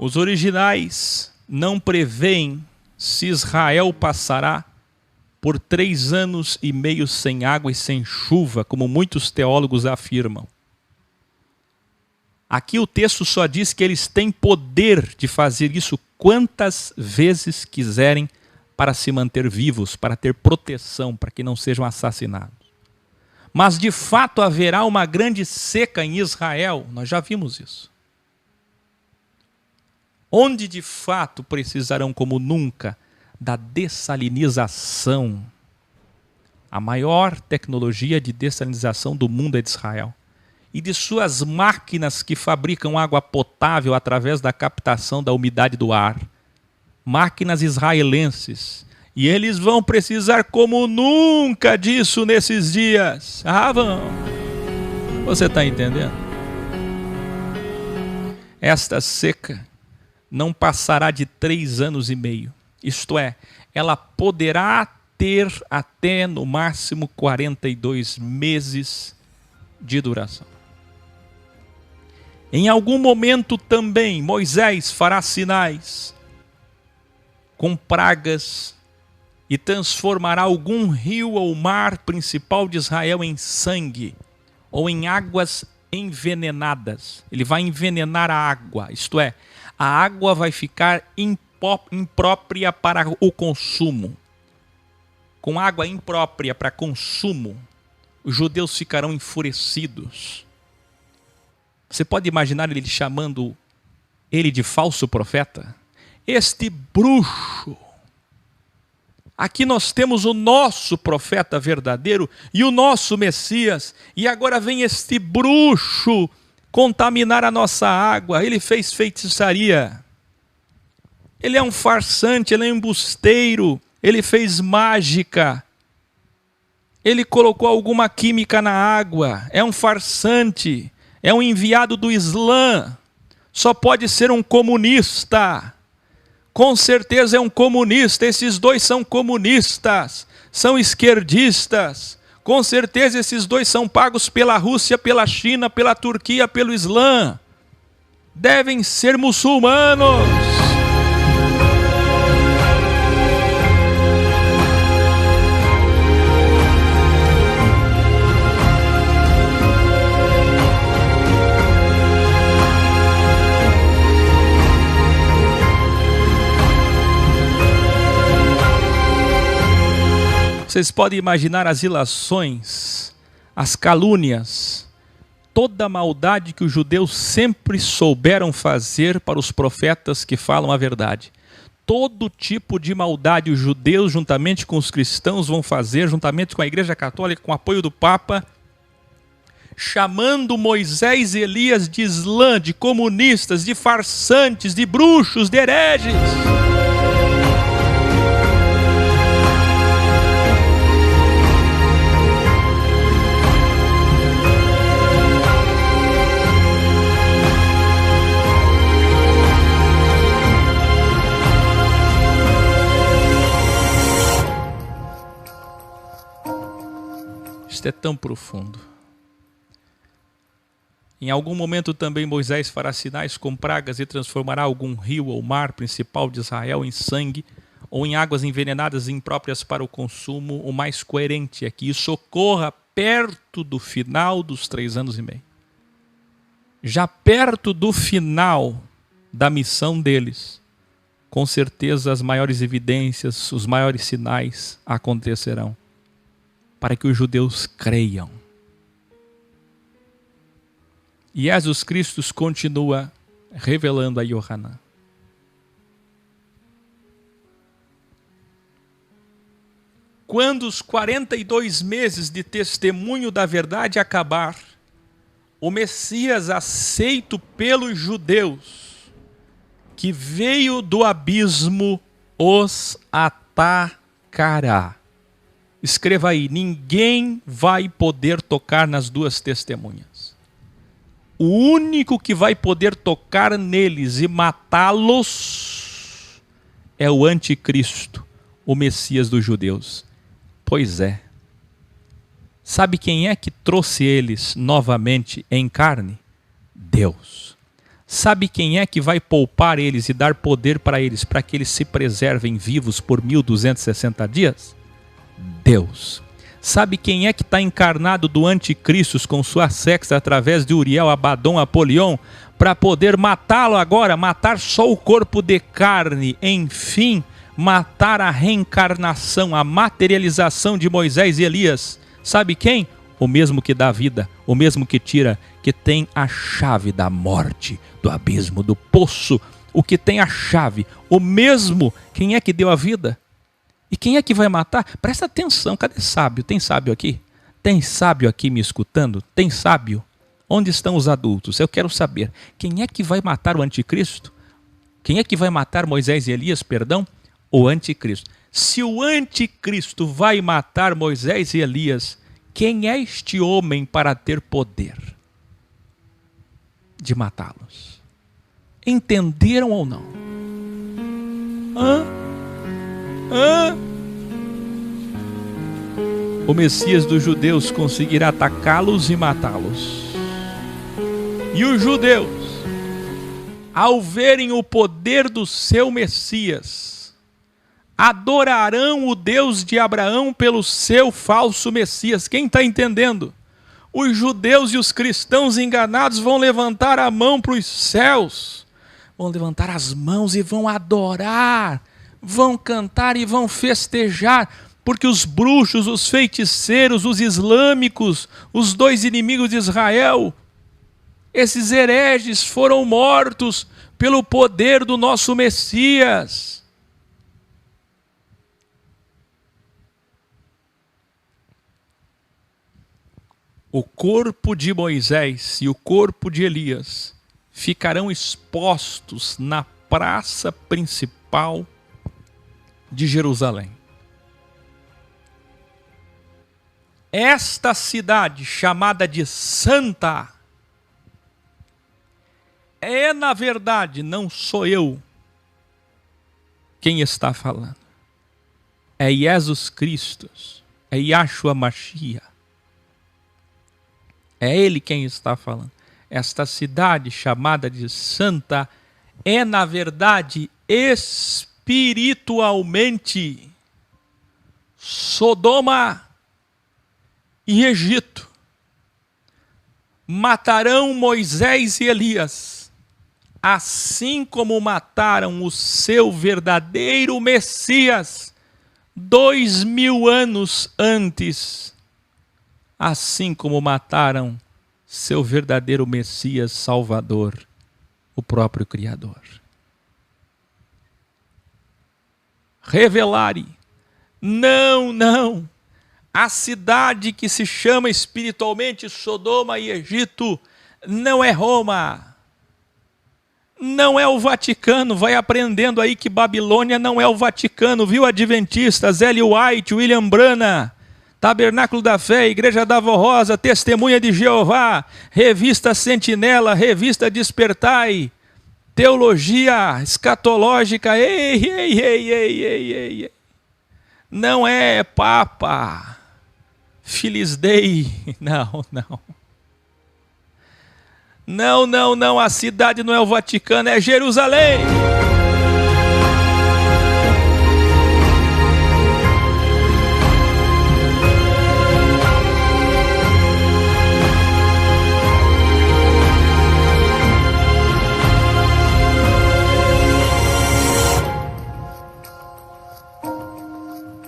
Os originais não prevêem se Israel passará por 3 anos e meio sem água e sem chuva, como muitos teólogos afirmam. Aqui o texto só diz que eles têm poder de fazer isso quantas vezes quiserem para se manter vivos, para ter proteção, para que não sejam assassinados. Mas de fato haverá uma grande seca em Israel, nós já vimos isso. Onde de fato precisarão como nunca da dessalinização. A maior tecnologia de dessalinização do mundo é de Israel. E de suas máquinas que fabricam água potável através da captação da umidade do ar. Máquinas israelenses. E eles vão precisar como nunca disso nesses dias. Ah, vão. Você está entendendo? Esta seca não passará de 3 anos e meio. Isto é, ela poderá ter até no máximo 42 meses de duração. Em algum momento também Moisés fará sinais com pragas e transformará algum rio ou mar principal de Israel em sangue ou em águas envenenadas. Ele vai envenenar a água, isto é, a água vai ficar imprópria para o consumo. Com água imprópria para consumo, os judeus ficarão enfurecidos. Você pode imaginar ele chamando ele de falso profeta? Este bruxo. Aqui nós temos o nosso profeta verdadeiro e o nosso Messias. E agora vem este bruxo contaminar a nossa água. Ele fez feitiçaria. Ele é um farsante, ele é um embusteiro. Ele fez mágica. Ele colocou alguma química na água. É um farsante. É um enviado do Islã. Só pode ser um comunista. Com certeza é um comunista. Esses dois são comunistas. São esquerdistas. Com certeza esses dois são pagos pela Rússia, pela China, pela Turquia, pelo Islã. Devem ser muçulmanos. Vocês podem imaginar as ilações, as calúnias, toda a maldade que os judeus sempre souberam fazer para os profetas que falam a verdade. Todo tipo de maldade os judeus, juntamente com os cristãos, vão fazer, juntamente com a Igreja Católica, com o apoio do Papa, chamando Moisés e Elias de islã, de comunistas, de farsantes, de bruxos, de hereges. Isto é tão profundo. Em algum momento também Moisés fará sinais com pragas e transformará algum rio ou mar principal de Israel em sangue ou em águas envenenadas impróprias para o consumo. O mais coerente é que isso ocorra perto do final dos 3 anos e meio. Já perto do final da missão deles, com certeza as maiores evidências, os maiores sinais acontecerão, para que os judeus creiam. E Jesus Cristo continua revelando a Yohanan. Quando os 42 meses de testemunho da verdade acabar, o Messias aceito pelos judeus, que veio do abismo, os atacará. Escreva aí: ninguém vai poder tocar nas 2 testemunhas. O único que vai poder tocar neles e matá-los é o anticristo, o Messias dos judeus. Pois é. Sabe quem é que trouxe eles novamente em carne? Deus. Sabe quem é que vai poupar eles e dar poder para eles, para que eles se preservem vivos por 1260 dias? Deus. Sabe quem é que está encarnado do anticristo com sua sexa através de Uriel, Abaddon, Apolion, para poder matá-lo agora, matar só o corpo de carne, enfim, matar a reencarnação, a materialização de Moisés e Elias? Sabe quem? O mesmo que dá vida, o mesmo que tira, que tem a chave da morte, do abismo, do poço, o que tem a chave, o mesmo. Quem é que deu a vida? E quem é que vai matar? Presta atenção, cadê sábio? Tem sábio aqui? Tem sábio aqui me escutando? Tem sábio? Onde estão os adultos? Eu quero saber. Quem é que vai matar o anticristo? Quem é que vai matar Moisés e Elias, perdão? O anticristo. Se o anticristo vai matar Moisés e Elias, quem é este homem para ter poder de matá-los? Entenderam ou não? O Messias dos judeus conseguirá atacá-los e matá-los. E os judeus, ao verem o poder do seu Messias, adorarão o Deus de Abraão pelo seu falso Messias. Quem está entendendo? Os judeus e os cristãos enganados vão levantar a mão para os céus, vão levantar as mãos e vão adorar, vão cantar e vão festejar, porque os bruxos, os feiticeiros, os islâmicos, os 2 inimigos de Israel, esses hereges foram mortos pelo poder do nosso Messias. O corpo de Moisés e o corpo de Elias ficarão expostos na praça principal de Jerusalém. Esta cidade chamada de Santa é, na verdade, não sou eu quem está falando. É Jesus Cristo, é Yahshua Mashiach. É Ele quem está falando. Esta cidade chamada de Santa é, na verdade, espiritualmente Sodoma e Egito. Matarão Moisés e Elias, assim como mataram o seu verdadeiro Messias 2000 anos antes, assim como mataram seu verdadeiro Messias Salvador, o próprio Criador. Revelare. Não, não. A cidade que se chama espiritualmente Sodoma e Egito não é Roma. Não é o Vaticano. Vai aprendendo aí que Babilônia não é o Vaticano, viu? Adventistas, Ellen White, William Branham, Tabernáculo da Fé, Igreja da Avó Rosa, Testemunha de Jeová, Revista Sentinela, Revista Despertai, Teologia Escatológica. Ei. Não é Papa, Filis Dei, não. Não, a cidade não é o Vaticano, é Jerusalém.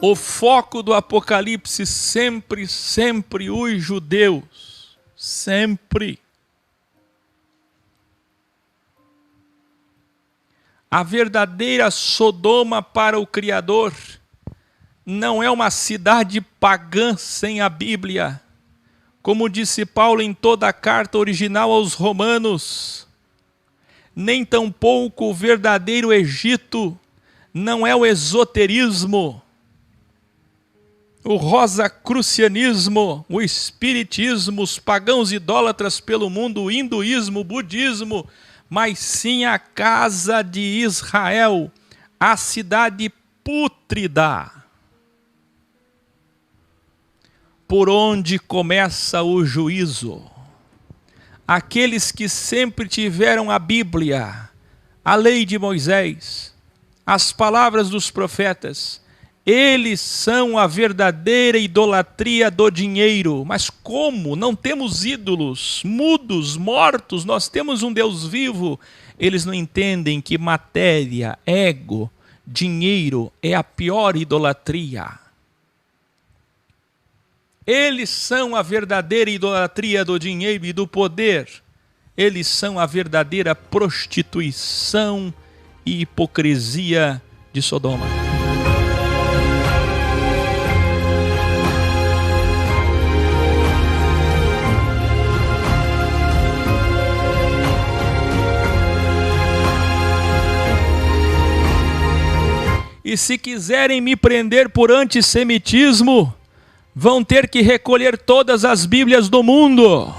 O foco do Apocalipse sempre os judeus. Sempre. A verdadeira Sodoma para o Criador não é uma cidade pagã sem a Bíblia. Como disse Paulo em toda a carta original aos Romanos, nem tampouco o verdadeiro Egito não é o esoterismo, o rosacrucianismo, o espiritismo, os pagãos idólatras pelo mundo, o hinduísmo, o budismo, mas sim a casa de Israel, a cidade pútrida, por onde começa o juízo. Aqueles que sempre tiveram a Bíblia, a lei de Moisés, as palavras dos profetas, eles são a verdadeira idolatria do dinheiro. Mas como? Não temos ídolos, mudos, mortos, nós temos um Deus vivo. Eles não entendem que matéria, ego, dinheiro é a pior idolatria. Eles são a verdadeira idolatria do dinheiro e do poder. Eles são a verdadeira prostituição e hipocrisia de Sodoma. E se quiserem me prender por antissemitismo, vão ter que recolher todas as Bíblias do mundo.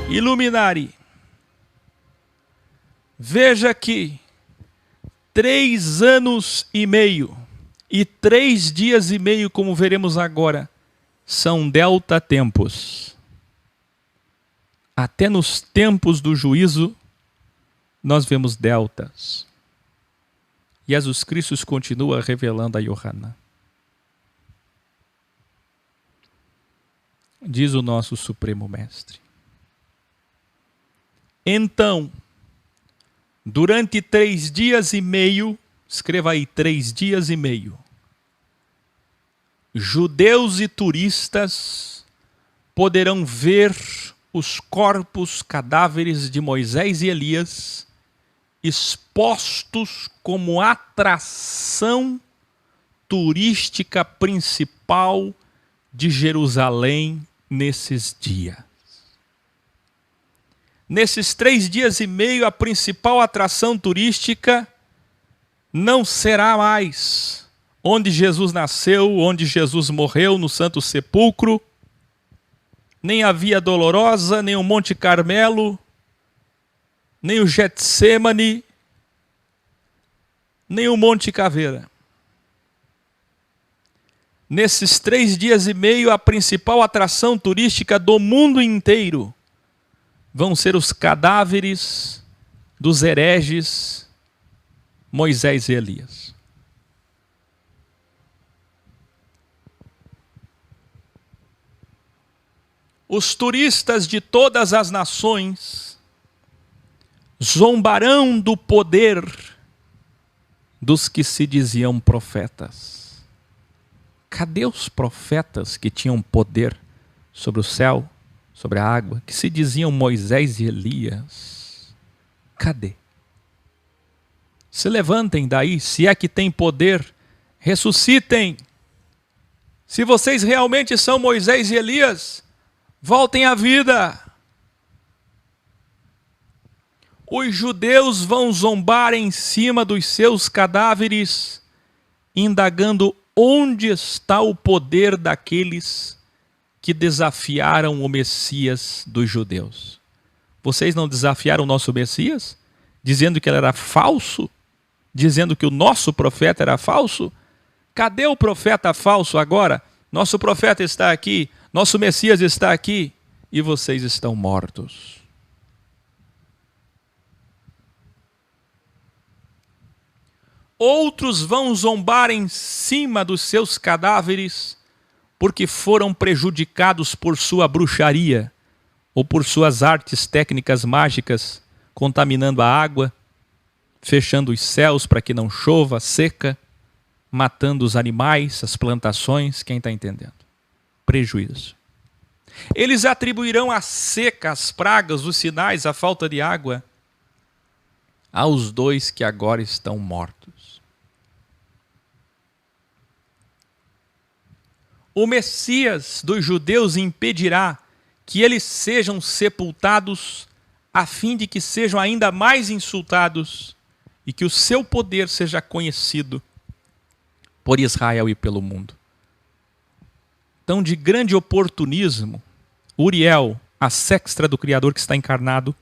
Iluminari. Veja que 3 anos e meio e 3 dias e meio, como veremos agora, são delta tempos. Até nos tempos do juízo, nós vemos deltas. Jesus Cristo continua revelando a Yohanan. Diz o nosso Supremo Mestre. Então, durante 3 dias e meio, escreva aí, 3 dias e meio, judeus e turistas poderão ver os corpos, cadáveres de Moisés e Elias expostos como atração turística principal de Jerusalém nesses dias. Nesses 3 dias e meio, a principal atração turística não será mais onde Jesus nasceu, onde Jesus morreu, no Santo Sepulcro, nem a Via Dolorosa, nem o Monte Carmelo, nem o Getsêmani, nem o Monte Caveira. Nesses 3 dias e meio, a principal atração turística do mundo inteiro vão ser os cadáveres dos hereges, Moisés e Elias. Os turistas de todas as nações zombarão do poder dos que se diziam profetas. Cadê os profetas que tinham poder sobre o céu, sobre a água, que se diziam Moisés e Elias? Cadê? Se levantem daí, se é que tem poder, ressuscitem. Se vocês realmente são Moisés e Elias, voltem à vida. Os judeus vão zombar em cima dos seus cadáveres, indagando onde está o poder daqueles que desafiaram o Messias dos judeus. Vocês não desafiaram o nosso Messias? Dizendo que ele era falso? Dizendo que o nosso profeta era falso? Cadê o profeta falso agora? Nosso profeta está aqui, nosso Messias está aqui, e vocês estão mortos. Outros vão zombar em cima dos seus cadáveres, porque foram prejudicados por sua bruxaria, ou por suas artes técnicas mágicas, contaminando a água, fechando os céus para que não chova, seca, matando os animais, as plantações, quem está entendendo? Prejuízo. Eles atribuirão a seca, as pragas, os sinais, a falta de água, aos dois que agora estão mortos. O Messias dos judeus impedirá que eles sejam sepultados, a fim de que sejam ainda mais insultados e que o seu poder seja conhecido por Israel e pelo mundo. Então, de grande oportunismo, Uriel, a sexta do Criador que está encarnado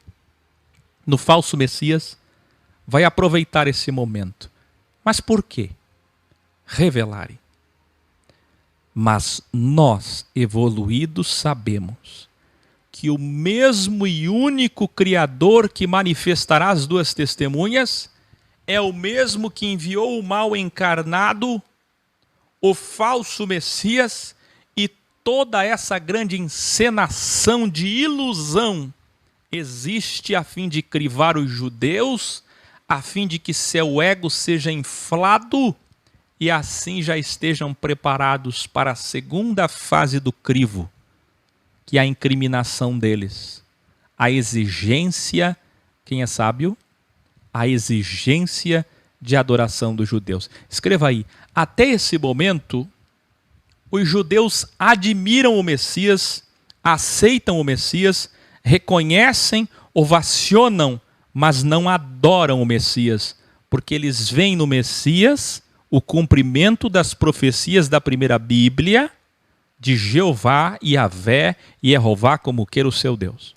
no falso Messias, vai aproveitar esse momento. Mas por quê? Revelarem. Mas nós, evoluídos, sabemos que o mesmo e único Criador que manifestará as duas testemunhas é o mesmo que enviou o mal encarnado, o falso Messias, e toda essa grande encenação de ilusão existe a fim de crivar os judeus, a fim de que seu ego seja inflado e assim já estejam preparados para a segunda fase do crivo, que é a incriminação deles. A exigência, quem é sábio? A exigência de adoração dos judeus. Escreva aí, até esse momento, os judeus admiram o Messias, aceitam o Messias, reconhecem, ovacionam, mas não adoram o Messias, porque eles veem no Messias o cumprimento das profecias da primeira Bíblia, de Jeová, Yahvé e Jeová como queira o seu Deus.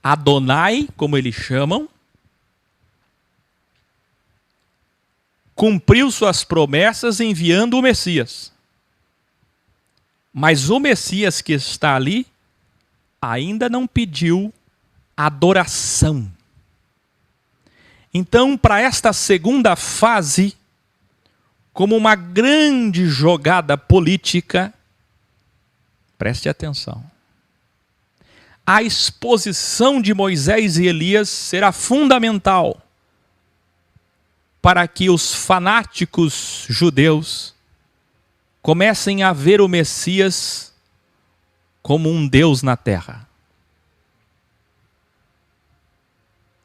Adonai, como eles chamam, cumpriu suas promessas enviando o Messias. Mas o Messias que está ali ainda não pediu adoração. Então, para esta segunda fase, como uma grande jogada política, preste atenção. A exposição de Moisés e Elias será fundamental para que os fanáticos judeus comecem a ver o Messias como um Deus na terra.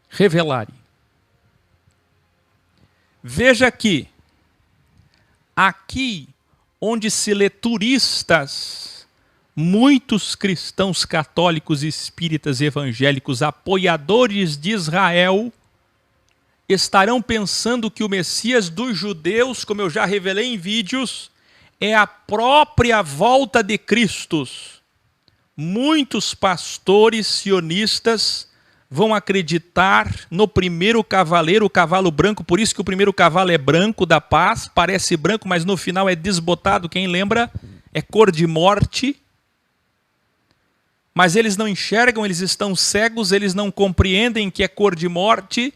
Revelarem. Veja que aqui onde se lê turistas, muitos cristãos católicos, espíritas, evangélicos, apoiadores de Israel, estarão pensando que o Messias dos judeus, como eu já revelei em vídeos, é a própria volta de Cristo. Muitos pastores sionistas vão acreditar no primeiro cavaleiro, o cavalo branco, por isso que o primeiro cavalo é branco, da paz, parece branco, mas no final é desbotado, quem lembra? É cor de morte. Mas eles não enxergam, eles estão cegos, eles não compreendem que é cor de morte,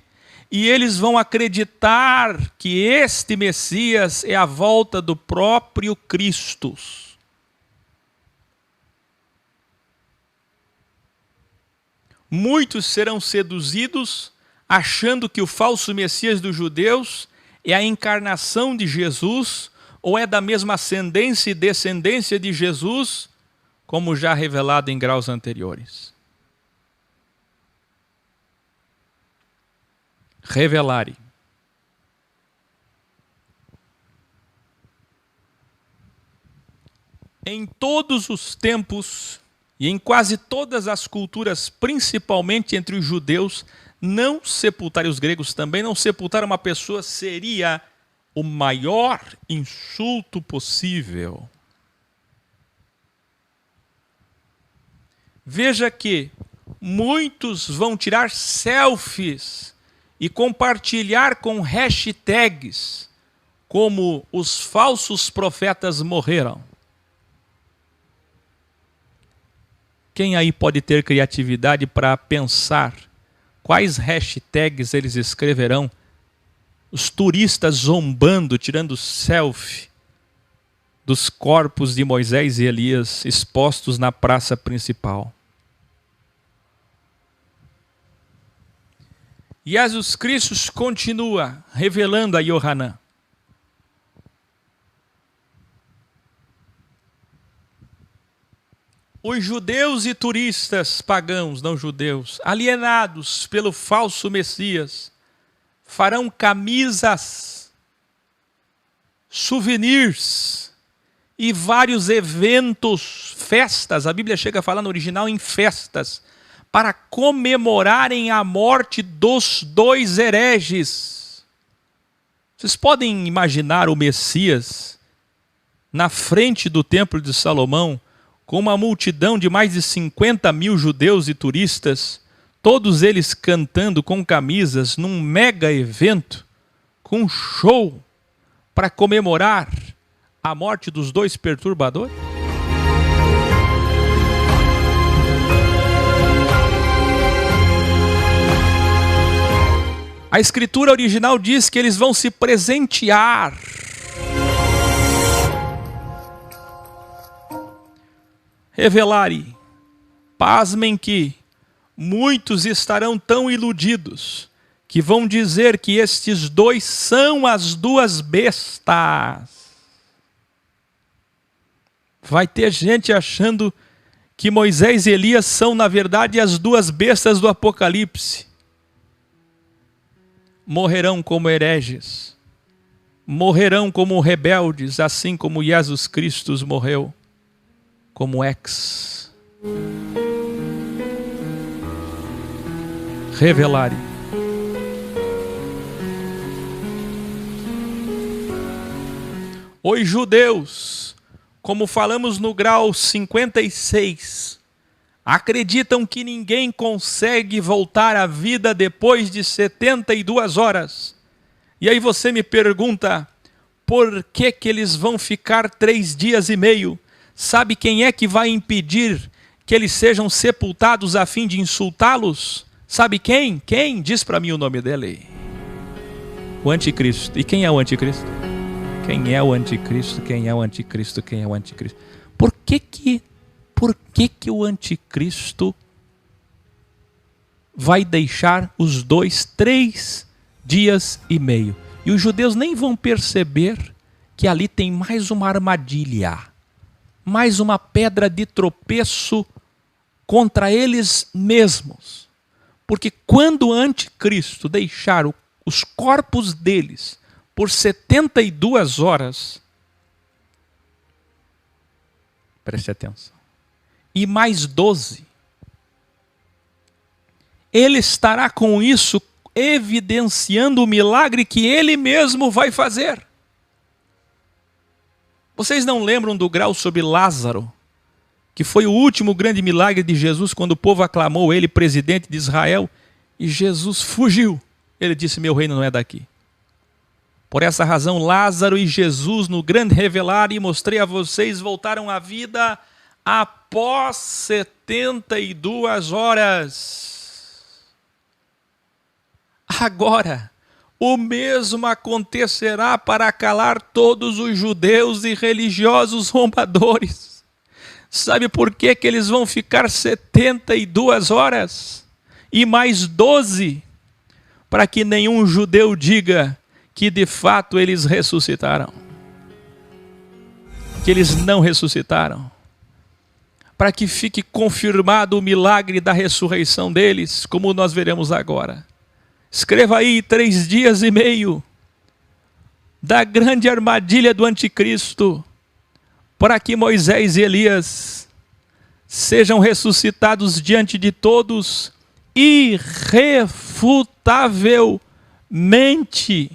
e eles vão acreditar que este Messias é a volta do próprio Cristo. Muitos serão seduzidos, achando que o falso Messias dos judeus é a encarnação de Jesus, ou é da mesma ascendência e descendência de Jesus, como já revelado em graus anteriores. Revelare. Em todos os tempos e em quase todas as culturas, principalmente entre os judeus, não sepultar, e os gregos também, não sepultar uma pessoa seria o maior insulto possível. Veja que muitos vão tirar selfies e compartilhar com hashtags como os falsos profetas morreram. Quem aí pode ter criatividade para pensar quais hashtags eles escreverão? Os turistas zombando, tirando selfie dos corpos de Moisés e Elias expostos na praça principal. E Jesus Cristo continua revelando a Yohanan. Os judeus e turistas pagãos, não judeus, alienados pelo falso Messias, farão camisas, souvenirs e vários eventos, festas, a Bíblia chega a falar no original em festas, para comemorarem a morte dos dois hereges. Vocês podem imaginar o Messias na frente do Templo de Salomão, com uma multidão de mais de 50 mil judeus e turistas, todos eles cantando com camisas, num mega evento, com um show, para comemorar a morte dos dois perturbadores? A escritura original diz que eles vão se presentear. Revelare. Pasmem que muitos estarão tão iludidos que vão dizer que estes dois são as duas bestas. Vai ter gente achando que Moisés e Elias são, na verdade, as duas bestas do Apocalipse. Morrerão como hereges, morrerão como rebeldes, assim como Jesus Cristo morreu como ex. Revelare. Os judeus, como falamos no grau 56, acreditam que ninguém consegue voltar à vida depois de 72 horas. E aí você me pergunta, por que que eles vão ficar 3 dias e meio? Sabe quem é que vai impedir que eles sejam sepultados a fim de insultá-los? Sabe quem? Quem? Diz para mim o nome dele. O anticristo. E quem é o anticristo? Quem é o anticristo? Quem é o anticristo? Quem é o anticristo? Por que que o anticristo vai deixar os dois 3 dias e meio? E os judeus nem vão perceber que ali tem mais uma armadilha, mais uma pedra de tropeço contra eles mesmos. Porque quando o anticristo deixar os corpos deles por 72 horas, preste atenção, e mais 12, ele estará com isso evidenciando o milagre que ele mesmo vai fazer. Vocês não lembram do grau sobre Lázaro, que foi o último grande milagre de Jesus, quando o povo aclamou ele presidente de Israel, e Jesus fugiu. Ele disse, meu reino não é daqui. Por essa razão, Lázaro e Jesus, no grande revelar, e mostrei a vocês, voltaram à vida após 72 horas. Agora, o mesmo acontecerá para calar todos os judeus e religiosos zombadores. Sabe por que eles vão ficar 72 horas? E mais 12? Para que nenhum judeu diga que de fato eles ressuscitaram. Que eles não ressuscitaram. Para que fique confirmado o milagre da ressurreição deles, como nós veremos agora. Escreva aí 3 dias e meio da grande armadilha do anticristo, para que Moisés e Elias sejam ressuscitados diante de todos irrefutavelmente.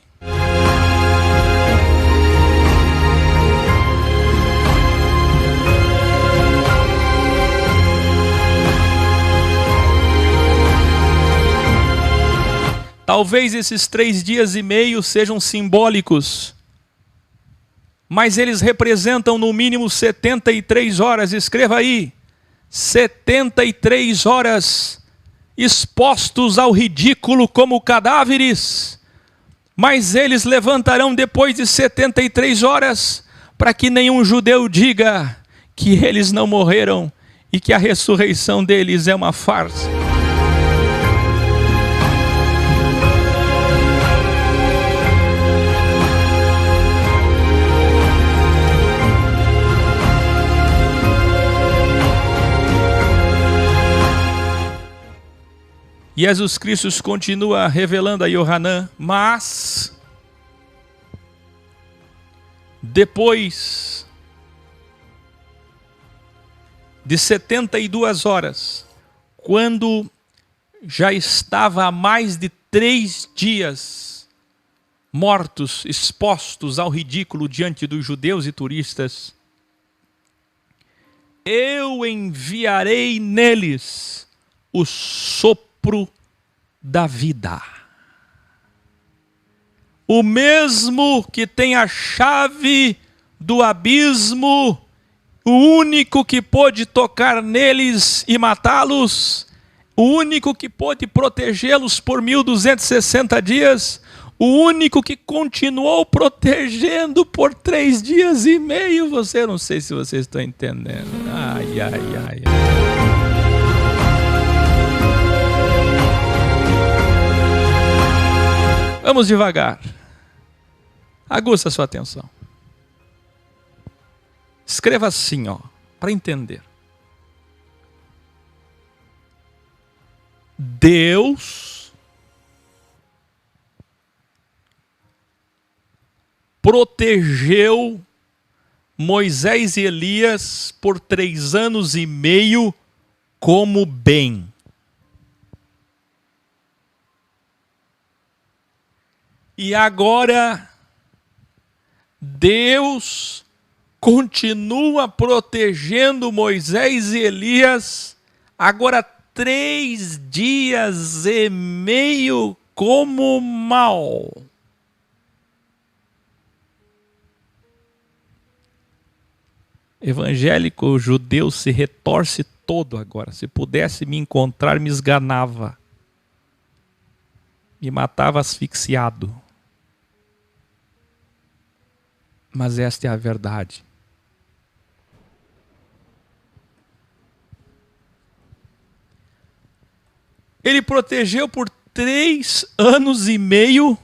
Talvez esses 3 dias e meio sejam simbólicos, mas eles representam no mínimo 73 horas. Escreva aí, 73 horas expostos ao ridículo como cadáveres, mas eles levantarão depois de 73 horas, para que nenhum judeu diga que eles não morreram e que a ressurreição deles é uma farsa. E Jesus Cristo continua revelando a Yohanan, mas depois de 72 horas, quando já estava há mais de 3 dias mortos, expostos ao ridículo diante dos judeus e turistas, eu enviarei neles o sopro da vida. O mesmo que tem a chave do abismo, o único que pôde tocar neles e matá-los, o único que pôde protegê-los por 1260 dias, o único que continuou protegendo por 3 dias e meio. Eu não sei se vocês estão entendendo. Ai, ai, ai, ai. Vamos devagar. Aguça a sua atenção. Escreva assim, para entender. Deus protegeu Moisés e Elias por 3 anos e meio como bem. E agora, Deus continua protegendo Moisés e Elias, agora 3 dias e meio como mal. Evangélico judeu se retorce todo agora. Se pudesse me encontrar, me esganava. Me matava asfixiado. Mas esta é a verdade. Ele protegeu por 3 anos e meio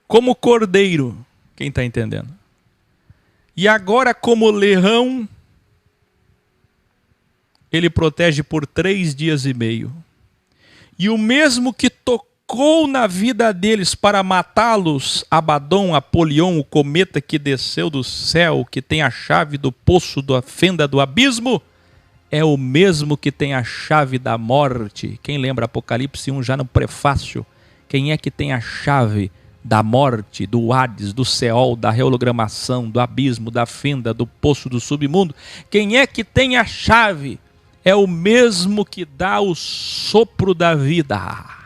como cordeiro. Quem está entendendo? E agora como leão, ele protege por 3 dias e meio. E o mesmo que tocou na vida deles para matá-los, Abaddon, Apolion, o cometa que desceu do céu, que tem a chave do poço, da fenda do abismo, é o mesmo que tem a chave da morte. Quem lembra Apocalipse 1 já no prefácio? Quem é que tem a chave da morte, do Hades, do Seol, da rehologramação, do abismo, da fenda, do poço do submundo? Quem é que tem a chave? É o mesmo que dá o sopro da vida.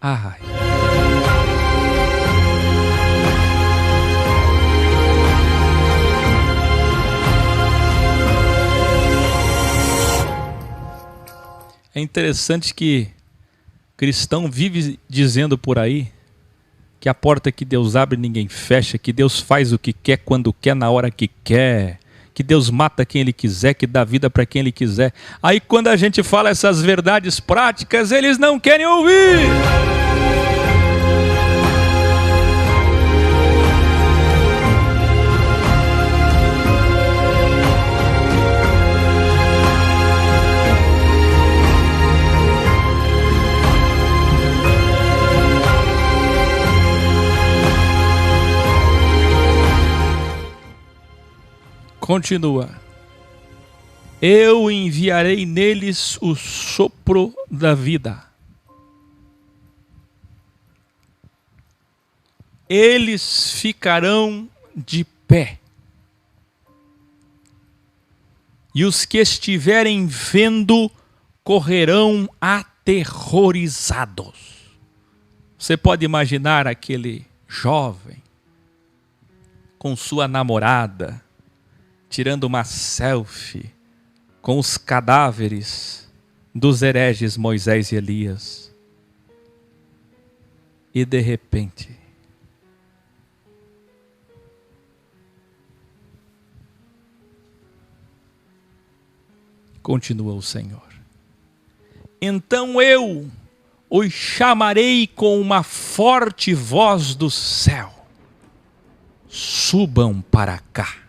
Ai. É interessante que cristão vive dizendo por aí que a porta que Deus abre ninguém fecha, que Deus faz o que quer, quando quer, na hora que quer, que Deus mata quem Ele quiser, que dá vida para quem Ele quiser. Aí quando a gente fala essas verdades práticas, eles não querem ouvir. Continua. Eu enviarei neles o sopro da vida. Eles ficarão de pé. E os que estiverem vendo correrão aterrorizados. Você pode imaginar aquele jovem com sua namorada tirando uma selfie com os cadáveres dos hereges Moisés e Elias. E de repente, continua o Senhor, então eu os chamarei com uma forte voz do céu: subam para cá.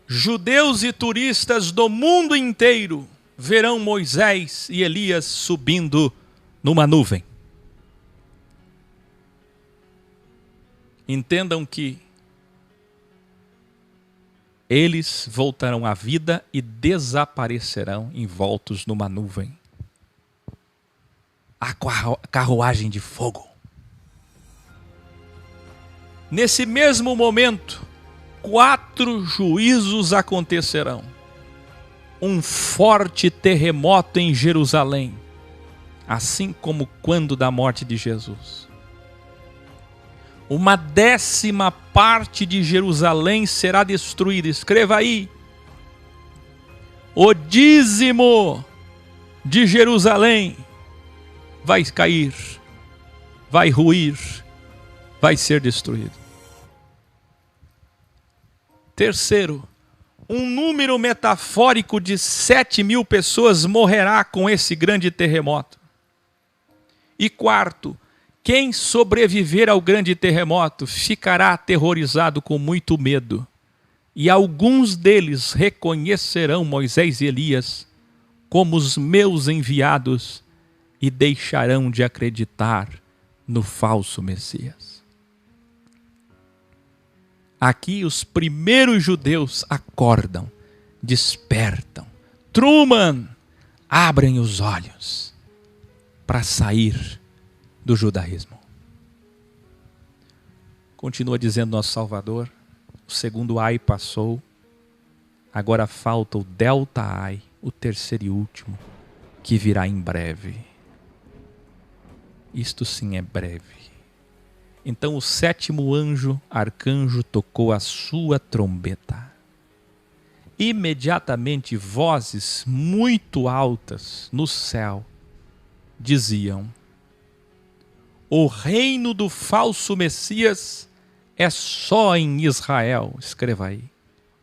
Judeus e turistas do mundo inteiro verão Moisés e Elias subindo numa nuvem. Entendam que eles voltarão à vida e desaparecerão envoltos numa nuvem. A carruagem de fogo. Nesse mesmo momento, 4 juízos acontecerão. Um forte terremoto em Jerusalém, assim como quando da morte de Jesus. Uma 10ª parte de Jerusalém será destruída. Escreva aí. O dízimo de Jerusalém vai cair, vai ruir, vai ser destruído. Terceiro, um número metafórico de 7.000 pessoas morrerá com esse grande terremoto. E quarto, quem sobreviver ao grande terremoto ficará aterrorizado com muito medo. E alguns deles reconhecerão Moisés e Elias como os meus enviados e deixarão de acreditar no falso Messias. Aqui os primeiros judeus acordam, despertam. Truman, abrem os olhos para sair do judaísmo. Continua dizendo nosso Salvador, o segundo ai passou, agora falta o delta ai, o terceiro e último, que virá em breve. Isto sim é breve. Então o 7º anjo, arcanjo, tocou a sua trombeta. Imediatamente vozes muito altas no céu diziam: o reino do falso Messias é só em Israel. Escreva aí.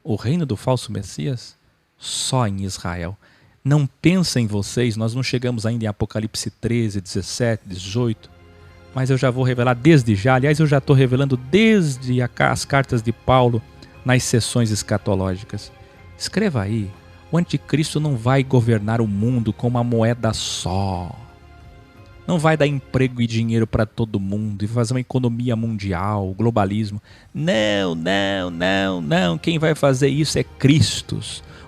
O reino do falso Messias só em Israel. Não pensem vocês, nós não chegamos ainda em Apocalipse 13, 17, 18. Mas eu já vou revelar desde já. Aliás, eu já estou revelando desde as cartas de Paulo nas sessões escatológicas. Escreva aí. O anticristo não vai governar o mundo com uma moeda só. Não vai dar emprego e dinheiro para todo mundo e fazer uma economia mundial, globalismo. Não, não, não, não. Quem vai fazer isso é Cristo.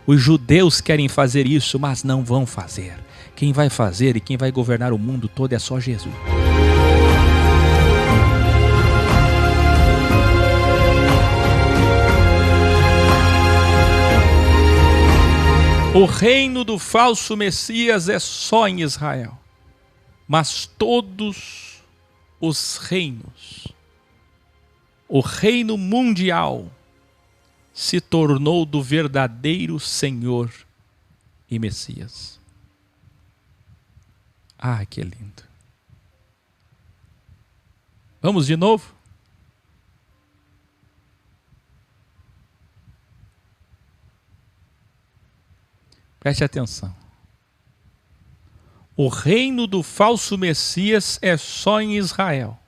Os judeus querem fazer isso, mas não vão fazer. Quem vai fazer e quem vai governar o mundo todo é só Jesus. O reino do falso Messias é só em Israel. Mas todos os reinos, o reino mundial, se tornou do verdadeiro Senhor e Messias. Ah, que lindo. Vamos de novo? Preste atenção. O reino do falso Messias é só em Israel.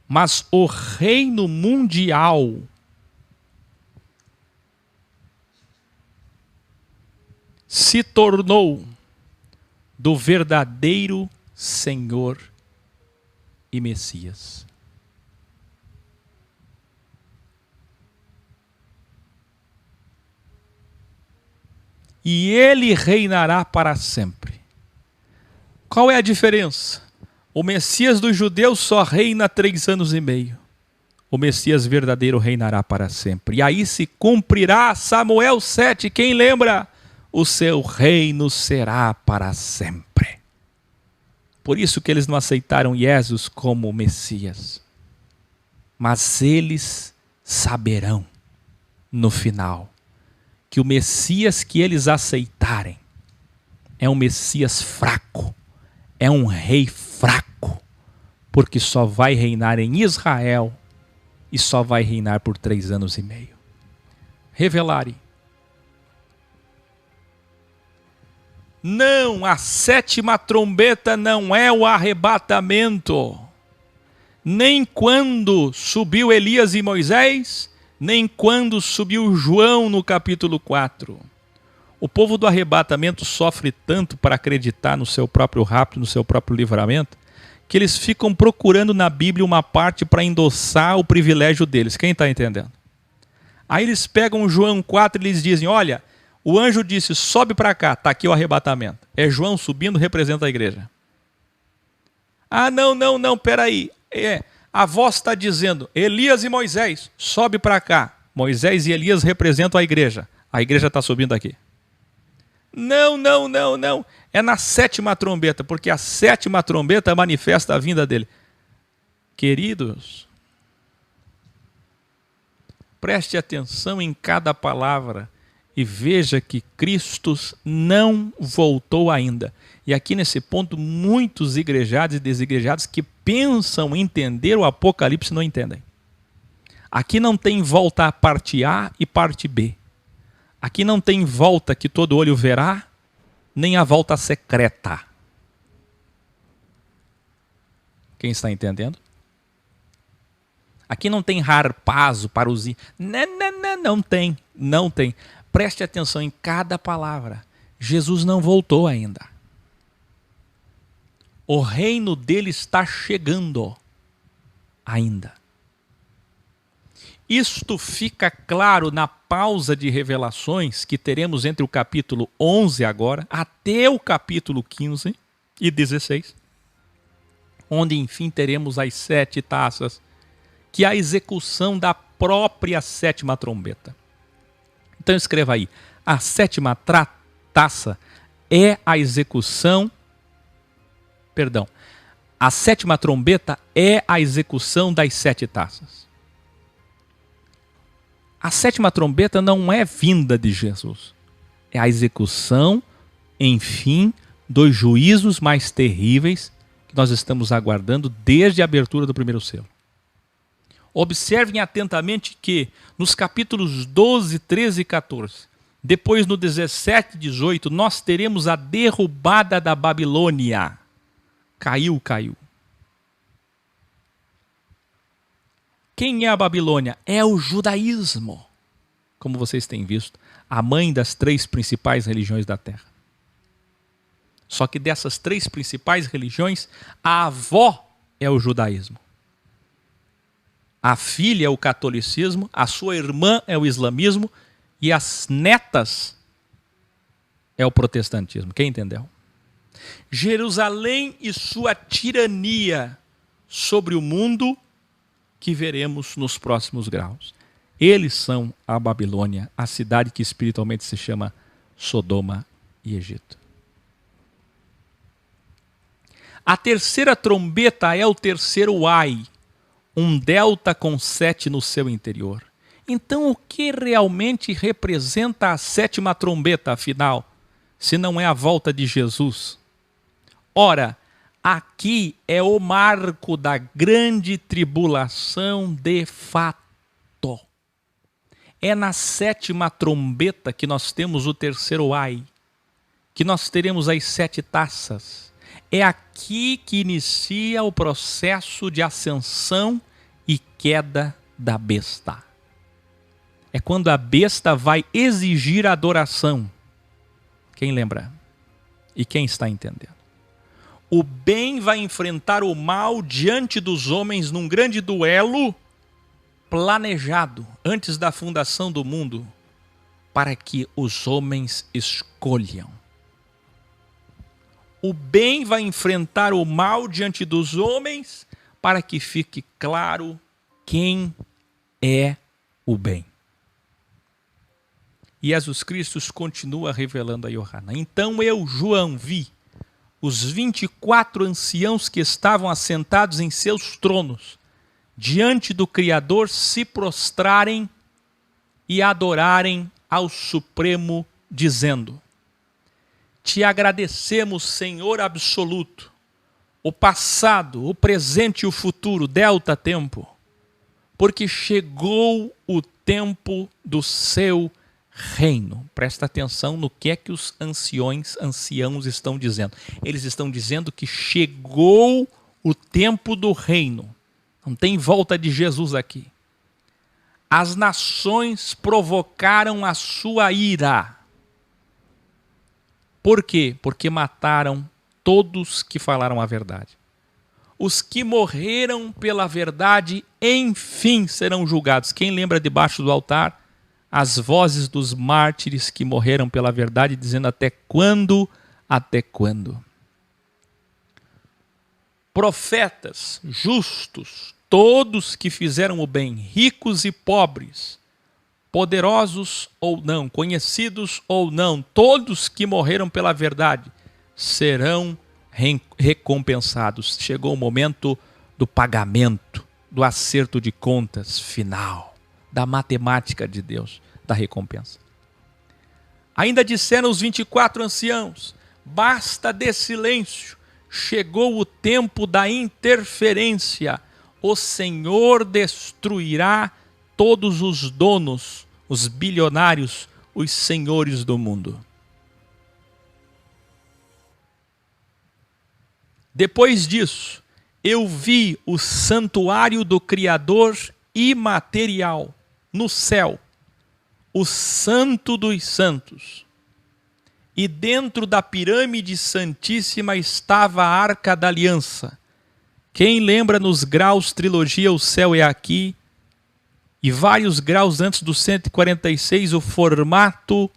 Mas o reino mundial se tornou do verdadeiro Senhor e Messias. E ele reinará para sempre. Qual é a diferença? O Messias dos judeus só reina 3 anos e meio. O Messias verdadeiro reinará para sempre. E aí se cumprirá Samuel 7. Quem lembra? O seu reino será para sempre. Por isso que eles não aceitaram Jesus como Messias. Mas eles saberão no final que o Messias que eles aceitarem é um Messias fraco, é um rei fraco, porque só vai reinar em Israel e só vai reinar por 3 anos e meio. Revelare. Não, a 7ª trombeta não é o arrebatamento. Nem quando subiu Elias e Moisés, nem quando subiu João no capítulo 4. O povo do arrebatamento sofre tanto para acreditar no seu próprio rapto, no seu próprio livramento, que eles ficam procurando na Bíblia uma parte para endossar o privilégio deles. Quem está entendendo? Aí eles pegam João 4 e eles dizem, olha, o anjo disse, sobe para cá, está aqui o arrebatamento. É João subindo, representa a igreja. Ah, não, peraí. A voz está dizendo, Elias e Moisés, sobe para cá. Moisés e Elias representam a igreja está subindo aqui. Não. É na 7ª trombeta, porque a 7ª trombeta manifesta a vinda dele. Queridos, preste atenção em cada palavra e veja que Cristo não voltou ainda. E aqui nesse ponto, muitos igrejados e desigrejados que pensam entender o Apocalipse não entendem. Aqui não tem volta a parte A e parte B. Aqui não tem volta que todo olho verá, nem a volta secreta. Quem está entendendo? Aqui não tem harpazo para os... Não tem. Preste atenção em cada palavra. Jesus não voltou ainda. O reino dele está chegando ainda. Isto fica claro na pausa de revelações que teremos entre o capítulo 11 agora até o capítulo 15 e 16, onde enfim teremos as 7 taças, que é a execução da própria 7ª trombeta. Então escreva aí, a 7ª taça é a execução, a 7ª trombeta é a execução das 7 taças. A 7ª trombeta não é vinda de Jesus. É a execução, enfim, dos juízos mais terríveis que nós estamos aguardando desde a abertura do primeiro selo. Observem atentamente que nos capítulos 12, 13 e 14, depois no 17 e 18, nós teremos a derrubada da Babilônia. Caiu. Quem é a Babilônia? É o judaísmo. Como vocês têm visto, a mãe das 3 principais religiões da terra. Só que dessas 3 principais religiões, a avó é o judaísmo. A filha é o catolicismo, a sua irmã é o islamismo e as netas é o protestantismo. Quem entendeu? Jerusalém e sua tirania sobre o mundo que veremos nos próximos graus. Eles são a Babilônia, a cidade que espiritualmente se chama Sodoma e Egito. A 3ª trombeta é o terceiro ai, um delta com 7 no seu interior. Então, o que realmente representa a sétima trombeta, afinal, se não é a volta de Jesus? Ora, aqui é o marco da grande tribulação de fato. É na sétima trombeta que nós temos o terceiro ai, que nós teremos as 7 taças. É aqui que inicia o processo de ascensão e queda da besta. É quando a besta vai exigir adoração. Quem lembra? E quem está entendendo? O bem vai enfrentar o mal diante dos homens num grande duelo planejado antes da fundação do mundo, para que os homens escolham. O bem vai enfrentar o mal diante dos homens, para que fique claro quem é o bem. E Jesus Cristo continua revelando a Yohanan. Então eu, João, vi os 24 anciãos que estavam assentados em seus tronos, diante do Criador, se prostrarem e adorarem ao Supremo, dizendo: Te agradecemos, Senhor absoluto, o passado, o presente e o futuro, delta tempo, porque chegou o tempo do seu reino. Presta atenção no que é que os anciãos estão dizendo. Eles estão dizendo que chegou o tempo do reino. Não tem volta de Jesus aqui. As nações provocaram a sua ira. Por quê? Porque mataram todos que falaram a verdade. Os que morreram pela verdade, enfim, serão julgados. Quem lembra debaixo do altar as vozes dos mártires que morreram pela verdade, dizendo: até quando? Até quando? Profetas justos, todos que fizeram o bem, ricos e pobres, poderosos ou não, conhecidos ou não, todos que morreram pela verdade, serão recompensados. Chegou o momento do pagamento, do acerto de contas final, da matemática de Deus, da recompensa. Ainda disseram os 24 anciãos: basta de silêncio, chegou o tempo da interferência, o Senhor destruirá todos os donos, os bilionários, os senhores do mundo. Depois disso, eu vi o santuário do Criador imaterial no céu, o Santo dos Santos. E dentro da pirâmide santíssima estava a Arca da Aliança. Quem lembra nos graus trilogia O Céu é Aqui, e vários graus antes do 146, o formato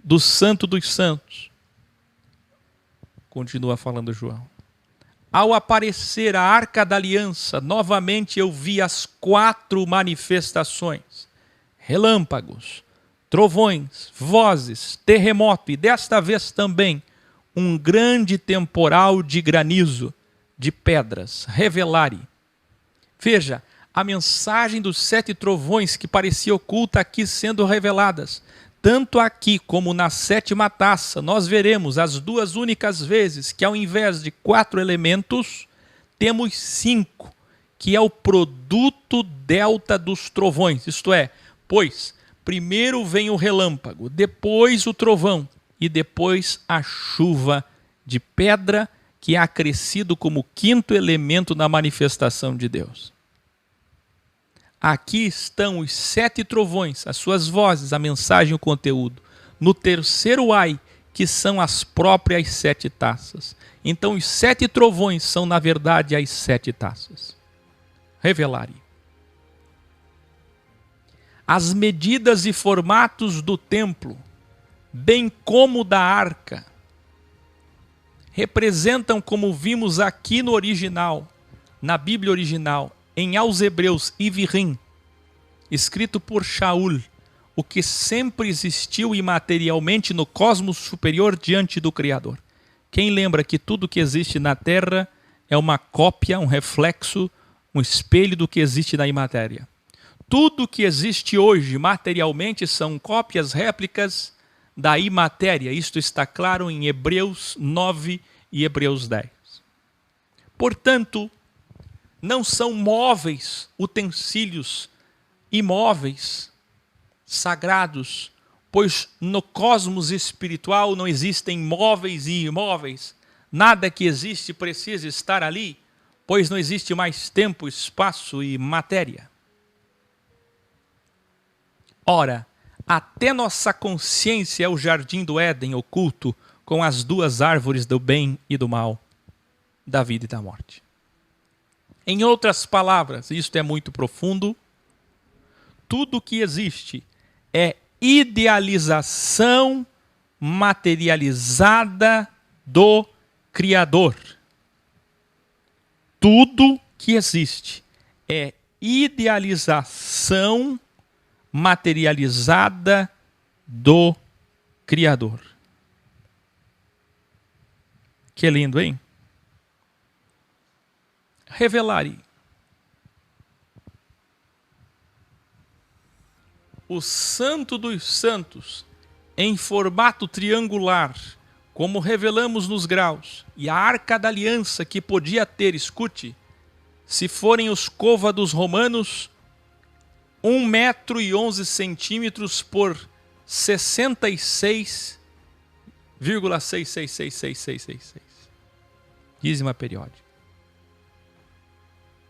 do Santo dos Santos. Continua falando João. Ao aparecer a Arca da Aliança, novamente eu vi as 4 manifestações: relâmpagos, trovões, vozes, terremoto e desta vez também um grande temporal de granizo, de pedras, revelare. Veja, a mensagem dos 7 trovões que parecia oculta aqui sendo reveladas. Tanto aqui como na 7ª taça, nós veremos as 2 únicas vezes que ao invés de 4 elementos, temos 5, que é o produto delta dos trovões. Isto é, pois primeiro vem o relâmpago, depois o trovão e depois a chuva de pedra, que é acrescido como 5º elemento na manifestação de Deus. Aqui estão os 7 trovões, as suas vozes, a mensagem e o conteúdo. No terceiro ai, que são as próprias 7 taças. Então os 7 trovões são, na verdade, as 7 taças. Revelare. As medidas e formatos do templo, bem como da arca, representam, como vimos aqui no original, na Bíblia original, em aos Hebreus, Ivrim, escrito por Shaul, o que sempre existiu imaterialmente no cosmos superior diante do Criador. Quem lembra que tudo que existe na Terra é uma cópia, um reflexo, um espelho do que existe na imatéria? Tudo que existe hoje materialmente são cópias, réplicas da imatéria. Isto está claro em Hebreus 9 e Hebreus 10. Portanto, não são móveis, utensílios imóveis, sagrados, pois no cosmos espiritual não existem móveis e imóveis. Nada que existe precisa estar ali, pois não existe mais tempo, espaço e matéria. Ora, até nossa consciência é o jardim do Éden oculto com as duas árvores do bem e do mal, da vida e da morte. Em outras palavras, isto é muito profundo, tudo que existe é idealização materializada do Criador. Tudo que existe é idealização materializada do Criador. Que lindo, hein? Revelare. O Santo dos Santos, em formato triangular, como revelamos nos graus, e a Arca da Aliança que podia ter, escute, se forem os côvados romanos, 1,11 m por 66,666666. Dízima periódica.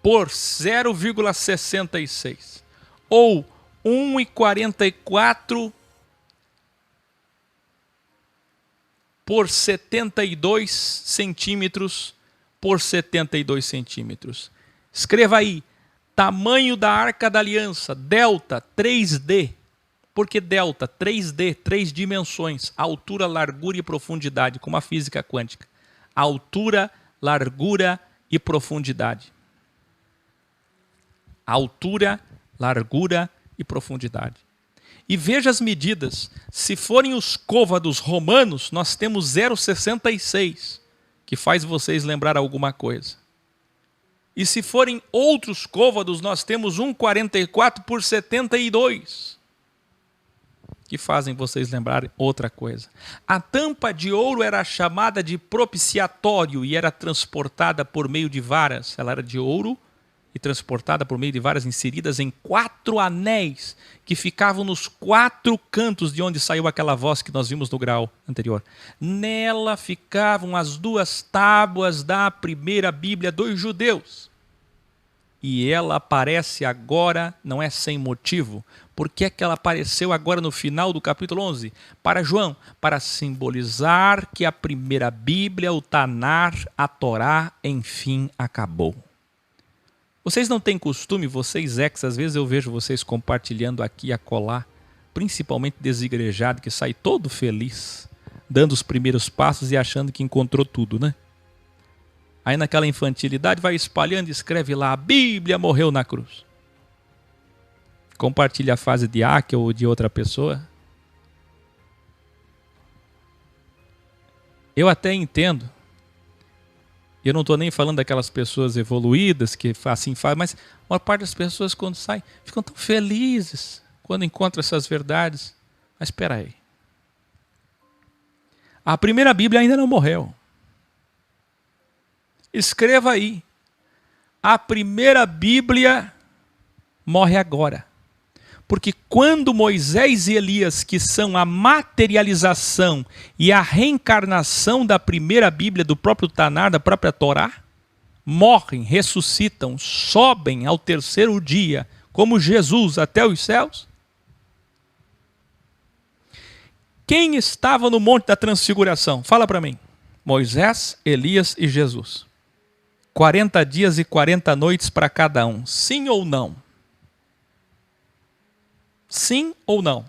Por 0,66. Ou 1,44 por 72 centímetros por 72 centímetros. Escreva aí, tamanho da Arca da Aliança, delta, 3D. Por que delta? 3D, 3 dimensões, altura, largura e profundidade, como a física quântica. Altura, largura e profundidade. Altura, largura e profundidade. E veja as medidas. Se forem os côvados romanos, nós temos 0,66, que faz vocês lembrar alguma coisa. E se forem outros côvados, nós temos 1,44 por 72, que fazem vocês lembrarem outra coisa. A tampa de ouro era chamada de propiciatório e era transportada por meio de varas. Ela era de ouro e transportada por meio de varas inseridas em 4 anéis que ficavam nos 4 cantos de onde saiu aquela voz que nós vimos no grau anterior. Nela ficavam as 2 tábuas da primeira Bíblia dos judeus. E ela aparece agora, não é sem motivo. Por que é que ela apareceu agora no final do capítulo 11? Para João, para simbolizar que a primeira Bíblia, o Tanar, a Torá, enfim, acabou. Vocês não têm costume, vocês às vezes eu vejo vocês compartilhando aqui e acolá, principalmente desigrejado, que sai todo feliz, dando os primeiros passos e achando que encontrou tudo, né? Aí naquela infantilidade vai espalhando e escreve lá, a Bíblia morreu na cruz. Compartilha a fase de Aque ou de outra pessoa. Eu até entendo. Eu não estou nem falando daquelas pessoas evoluídas que assim fazem, mas a maior parte das pessoas quando saem ficam tão felizes quando encontram essas verdades. Mas espera aí. A primeira Bíblia ainda não morreu. Escreva aí. A primeira Bíblia morre agora. Porque quando Moisés e Elias, que são a materialização e a reencarnação da primeira Bíblia, do próprio Tanar, da própria Torá, morrem, ressuscitam, sobem ao 3º dia, como Jesus até os céus. Quem estava no Monte da Transfiguração? Fala para mim. Moisés, Elias e Jesus. 40 dias e 40 noites para cada um. Sim ou não? Sim ou não?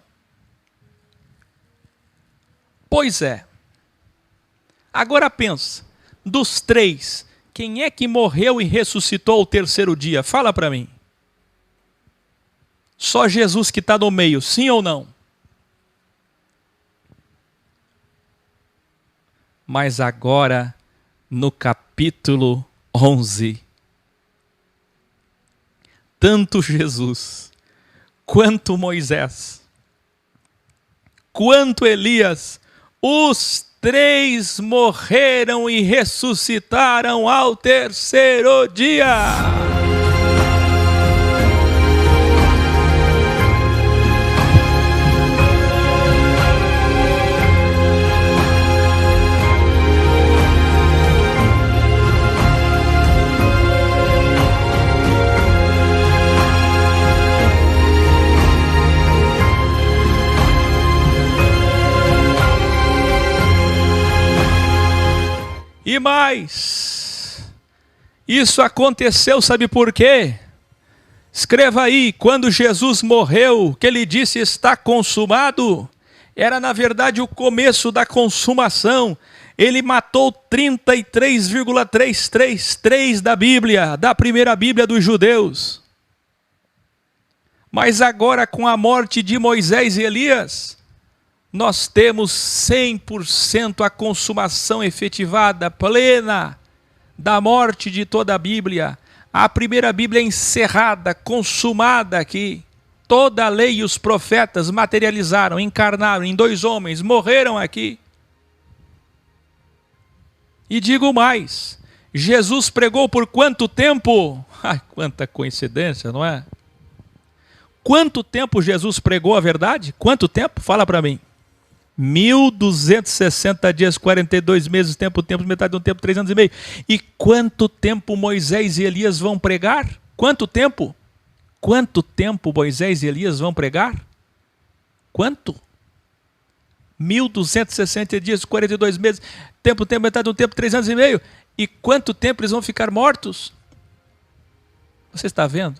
Pois é. Agora pensa, dos 3, quem é que morreu e ressuscitou ao 3º dia? Fala para mim. Só Jesus que está no meio, sim ou não? Mas agora, no capítulo 11, tanto Jesus quanto Moisés, quanto Elias, os três morreram e ressuscitaram ao terceiro dia. E mais, isso aconteceu, sabe por quê? Escreva aí, quando Jesus morreu, que ele disse está consumado, era na verdade o começo da consumação. Ele matou 33,333 da Bíblia, da primeira Bíblia dos judeus. Mas agora com a morte de Moisés e Elias, nós temos 100% a consumação efetivada, plena, da morte de toda a Bíblia. A primeira Bíblia encerrada, consumada aqui. Toda a lei e os profetas materializaram, encarnaram em 2 homens, morreram aqui. E digo mais, Jesus pregou por quanto tempo? Ai, quanta coincidência, não é? Quanto tempo Jesus pregou a verdade? Quanto tempo? Fala para mim. 1260 dias, 42 meses, tempo, metade de um tempo, 3 anos e meio. E quanto tempo Moisés e Elias vão pregar? Quanto tempo? Quanto tempo Moisés e Elias vão pregar? Quanto? 1260 dias, 42 meses, tempo, metade de um tempo, 3 anos e meio. E quanto tempo eles vão ficar mortos? Você está vendo?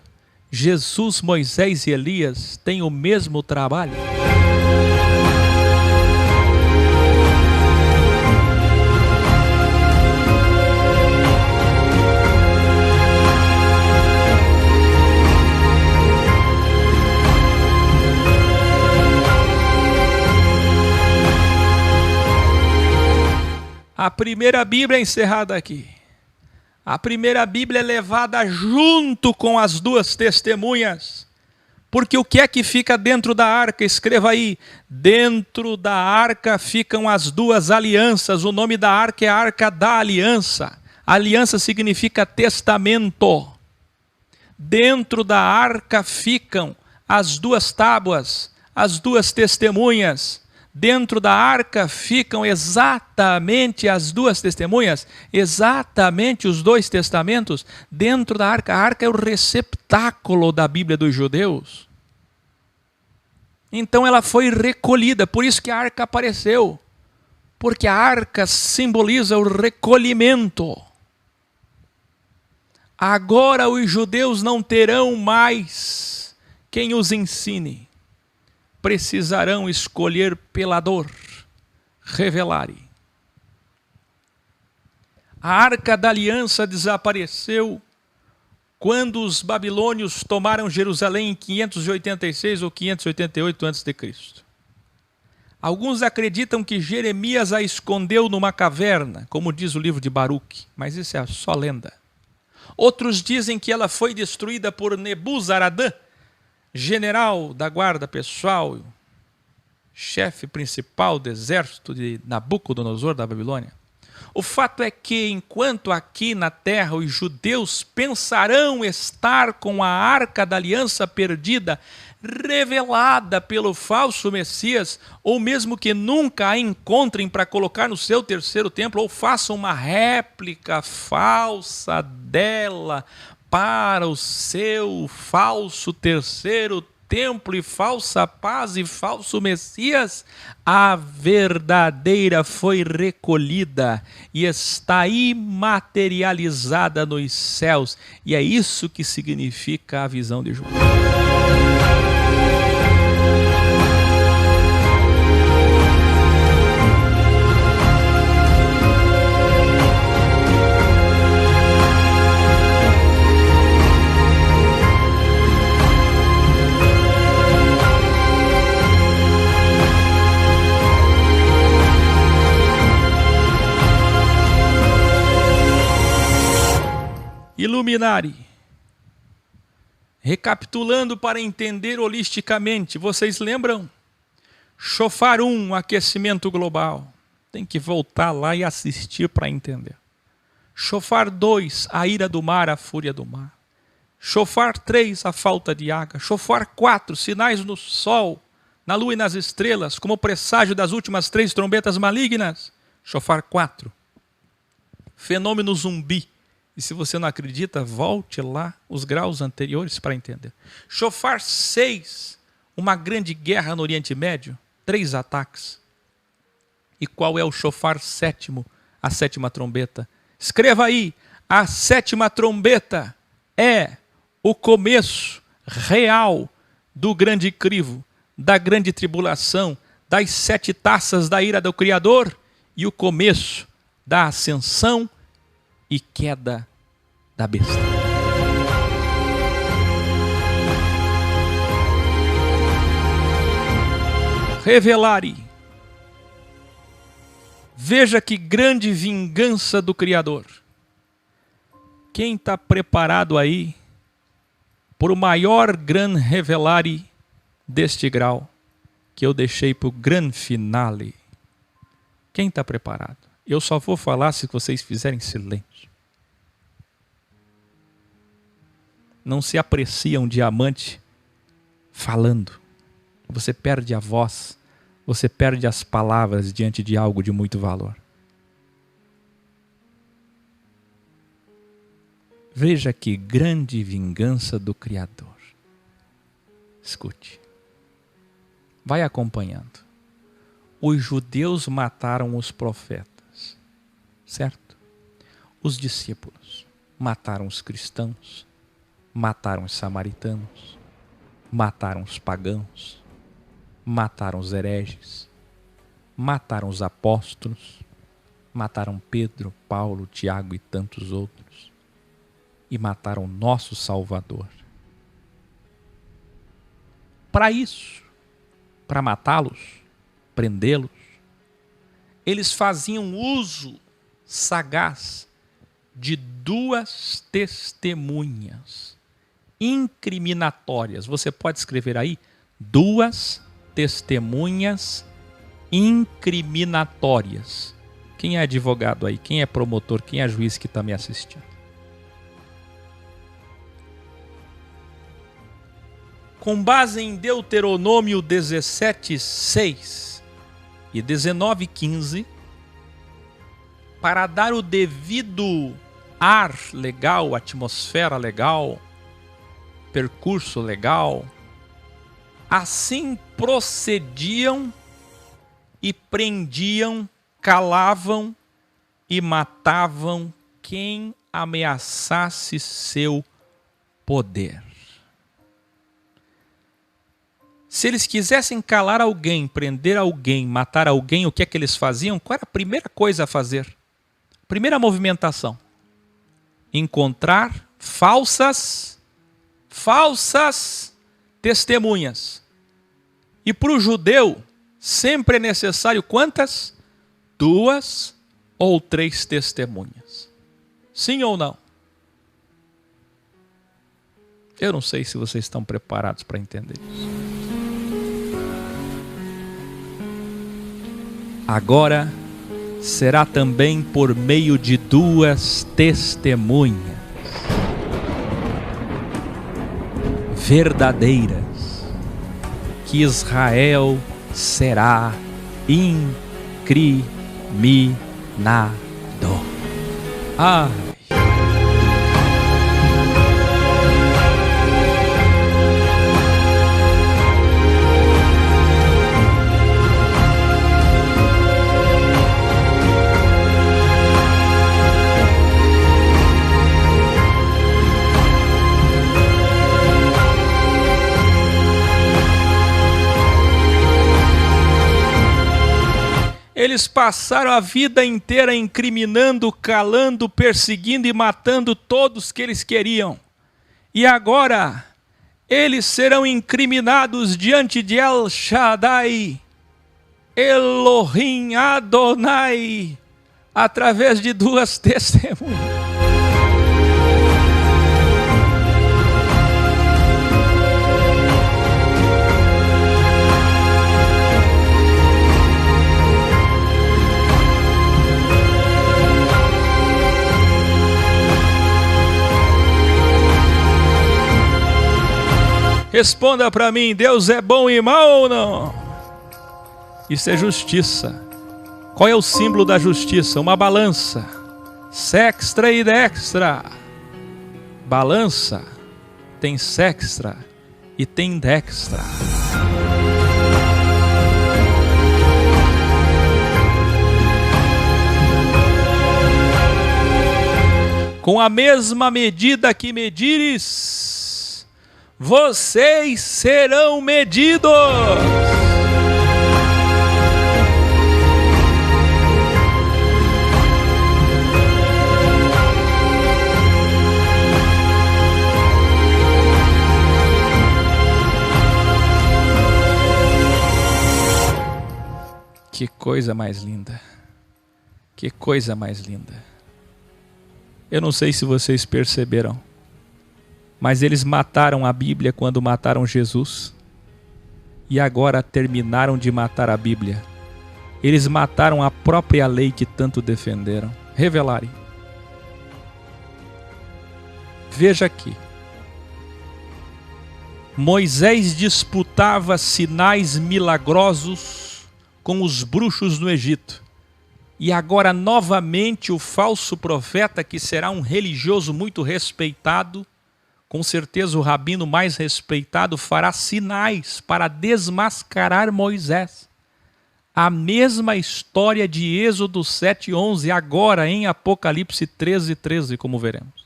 Jesus, Moisés e Elias têm o mesmo trabalho. A primeira Bíblia é encerrada aqui. A primeira Bíblia é levada junto com as 2 testemunhas. Porque o que é que fica dentro da arca? Escreva aí. Dentro da arca ficam as 2 alianças. O nome da arca é a Arca da Aliança. Aliança significa testamento. Dentro da arca ficam as 2 tábuas, as 2 testemunhas. Dentro da arca ficam exatamente as 2 testemunhas, exatamente os 2 testamentos. Dentro da arca, a arca é o receptáculo da Bíblia dos judeus. Então ela foi recolhida, por isso que a arca apareceu. Porque a arca simboliza o recolhimento. Agora os judeus não terão mais quem os ensine. Precisarão escolher pela dor, revelare. A Arca da Aliança desapareceu quando os babilônios tomaram Jerusalém em 586 ou 588 a.C. Alguns acreditam que Jeremias a escondeu numa caverna, como diz o livro de Baruque, mas isso é só lenda. Outros dizem que ela foi destruída por Nebuzaradã, general da guarda pessoal, chefe principal do exército de Nabucodonosor da Babilônia. O fato é que, enquanto aqui na terra os judeus pensarão estar com a Arca da Aliança perdida, revelada pelo falso Messias, ou mesmo que nunca a encontrem para colocar no seu terceiro templo, ou façam uma réplica falsa dela, para o seu falso terceiro templo e falsa paz e falso Messias, a verdadeira foi recolhida e está imaterializada nos céus. E é isso que significa a visão de João. Iluminare. Recapitulando para entender holisticamente, vocês lembram? Shofar 1, aquecimento global. Tem que voltar lá e assistir para entender. Shofar 2, a ira do mar, a fúria do mar. Shofar 3, a falta de água. Shofar 4, sinais no sol, na lua e nas estrelas, como presságio das últimas 3 trombetas malignas. Shofar 4, fenômeno zumbi. E se você não acredita, volte lá os graus anteriores para entender. Shofar 6, uma grande guerra no Oriente Médio, 3 ataques. E qual é o shofar 7º, a 7ª trombeta? Escreva aí, a 7ª trombeta é o começo real do grande crivo, da grande tribulação, das 7 taças da ira do Criador e o começo da ascensão e queda da besta. Revelare. Veja que grande vingança do Criador. Quem está preparado aí por o maior gran revelare deste grau que eu deixei para o gran finale? Quem está preparado? Eu só vou falar se vocês fizerem silêncio. Não se aprecia um diamante falando. Você perde a voz, você perde as palavras diante de algo de muito valor. Veja que grande vingança do Criador. Escute. Vai acompanhando. Os judeus mataram os profetas, certo? Os discípulos mataram os cristãos, mataram os samaritanos, mataram os pagãos, mataram os hereges, mataram os apóstolos, mataram Pedro, Paulo, Tiago e tantos outros, e mataram nosso Salvador. Para isso, para matá-los, prendê-los, eles faziam uso sagaz de 2 testemunhas incriminatórias. Você pode escrever aí 2 testemunhas incriminatórias. Quem é advogado aí? Quem é promotor? Quem é juiz que está me assistindo? Com base em Deuteronômio 17:6 e 19:15, para dar o devido ar legal, atmosfera legal, percurso legal, assim procediam e prendiam, calavam e matavam quem ameaçasse seu poder. Se eles quisessem calar alguém, prender alguém, matar alguém, o que é que eles faziam? Qual era a primeira coisa a fazer? Primeira movimentação. Encontrar falsas testemunhas. E para o judeu, sempre é necessário quantas? 2 ou 3 testemunhas. Sim ou não? Eu não sei se vocês estão preparados para entender isso. Agora será também por meio de 2 testemunhas verdadeiras que Israel será incriminado. Ai! Eles passaram a vida inteira incriminando, calando, perseguindo e matando todos que eles queriam. E agora, eles serão incriminados diante de El Shaddai, Elohim Adonai, através de 2 testemunhas. Responda para mim, Deus é bom e mau ou não? Isso é justiça. Qual é o símbolo da justiça? Uma balança. Sextra e dextra. Balança tem sextra e tem dextra. Com a mesma medida que medires, vocês serão medidos. Que coisa mais linda. Que coisa mais linda. Eu não sei se vocês perceberam, mas eles mataram a Bíblia quando mataram Jesus. E agora terminaram de matar a Bíblia. Eles mataram a própria lei que tanto defenderam. Revelarem. Veja aqui. Moisés disputava sinais milagrosos com os bruxos no Egito. E agora novamente o falso profeta, que será um religioso muito respeitado, com certeza o rabino mais respeitado, fará sinais para desmascarar Moisés. A mesma história de Êxodo 7:11, agora em Apocalipse 13:13, como veremos.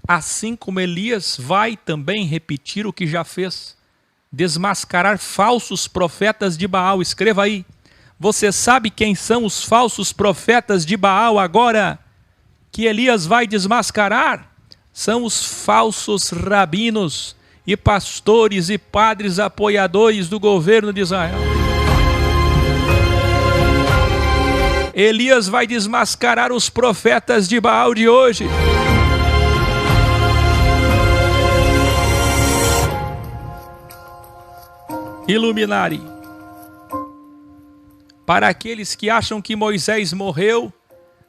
Assim como Elias vai também repetir o que já fez, desmascarar falsos profetas de Baal. Escreva aí. Você sabe quem são os falsos profetas de Baal agora que Elias vai desmascarar? São os falsos rabinos e pastores e padres apoiadores do governo de Israel. Elias vai desmascarar os profetas de Baal de hoje. Iluminari. Para aqueles que acham que Moisés morreu,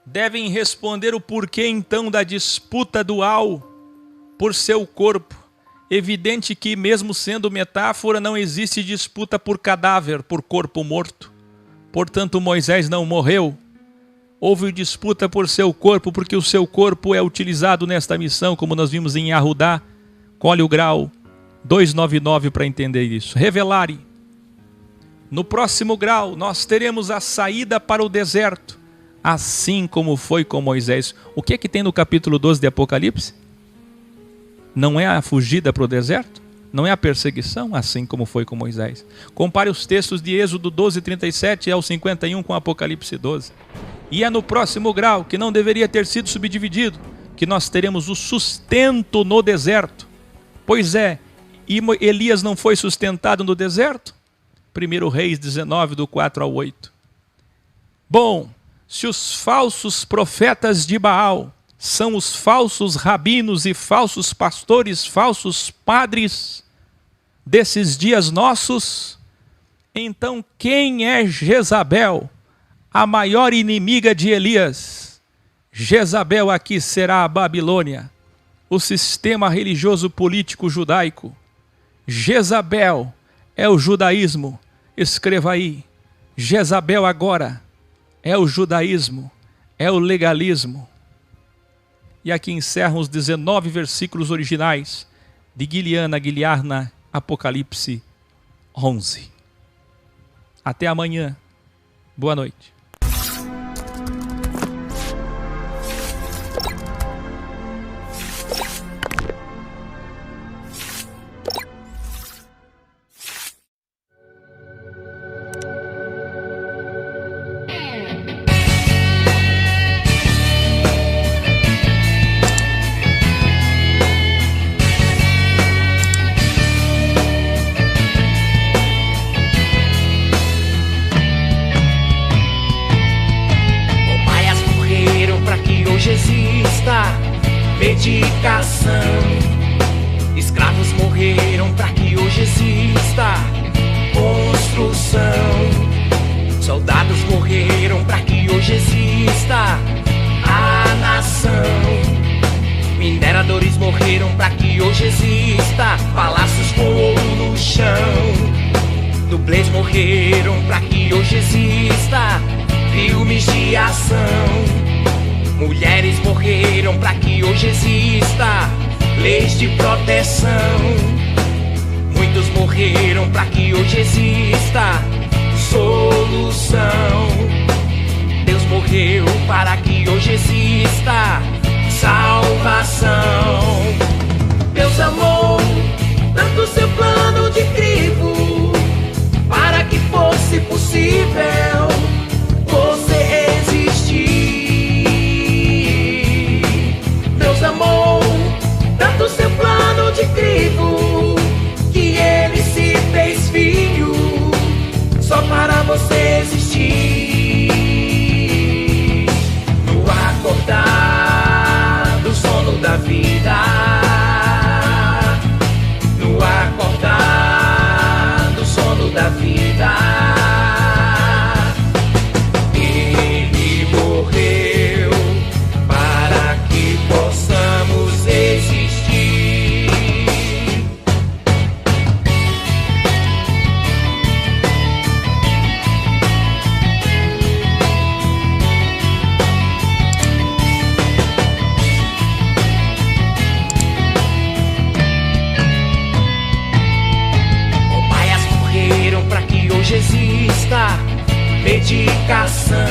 devem responder o porquê então da disputa dual por seu corpo. Evidente que, mesmo sendo metáfora, não existe disputa por cadáver, por corpo morto. Portanto, Moisés não morreu. Houve disputa por seu corpo, porque o seu corpo é utilizado nesta missão, como nós vimos em Yahudá. Colhe o grau 299 para entender isso. Revelare. No próximo grau, nós teremos a saída para o deserto, assim como foi com Moisés. O que é que tem no capítulo 12 de Apocalipse? Não é a fugida para o deserto? Não é a perseguição, assim como foi com Moisés? Compare os textos de Êxodo 12:37 ao 51 com Apocalipse 12. E é no próximo grau, que não deveria ter sido subdividido, que nós teremos o sustento no deserto. Pois é, e Elias não foi sustentado no deserto? 1 Reis 19, do 4 ao 8. Bom, se os falsos profetas de Baal são os falsos rabinos e falsos pastores, falsos padres desses dias nossos, então quem é Jezabel, a maior inimiga de Elias? Jezabel aqui será a Babilônia, o sistema religioso político judaico. Jezabel é o judaísmo. Escreva aí. Jezabel agora é o judaísmo, é o legalismo. E aqui encerram os 19 versículos originais de Guiliana, Apocalipse 11. Até amanhã. Boa noite. Medicação. Escravos morreram para que hoje exista construção. Soldados morreram para que hoje exista a nação. Mineradores morreram para que hoje exista palácios com Inglês morreram pra que hoje exista filmes de ação. Mulheres morreram pra que hoje exista leis de proteção. Muitos morreram pra que hoje exista solução. Deus morreu para que hoje exista salvação. Deus amou tanto seu plano de crivo para que fosse possível você existir. Deus amou tanto seu plano de crivo que ele se fez filho só para você existir. No acordar do sono da vida, no acordar do sono da vida, ele morreu para que possamos existir. Cobaias morreram para que hoje exista medicação.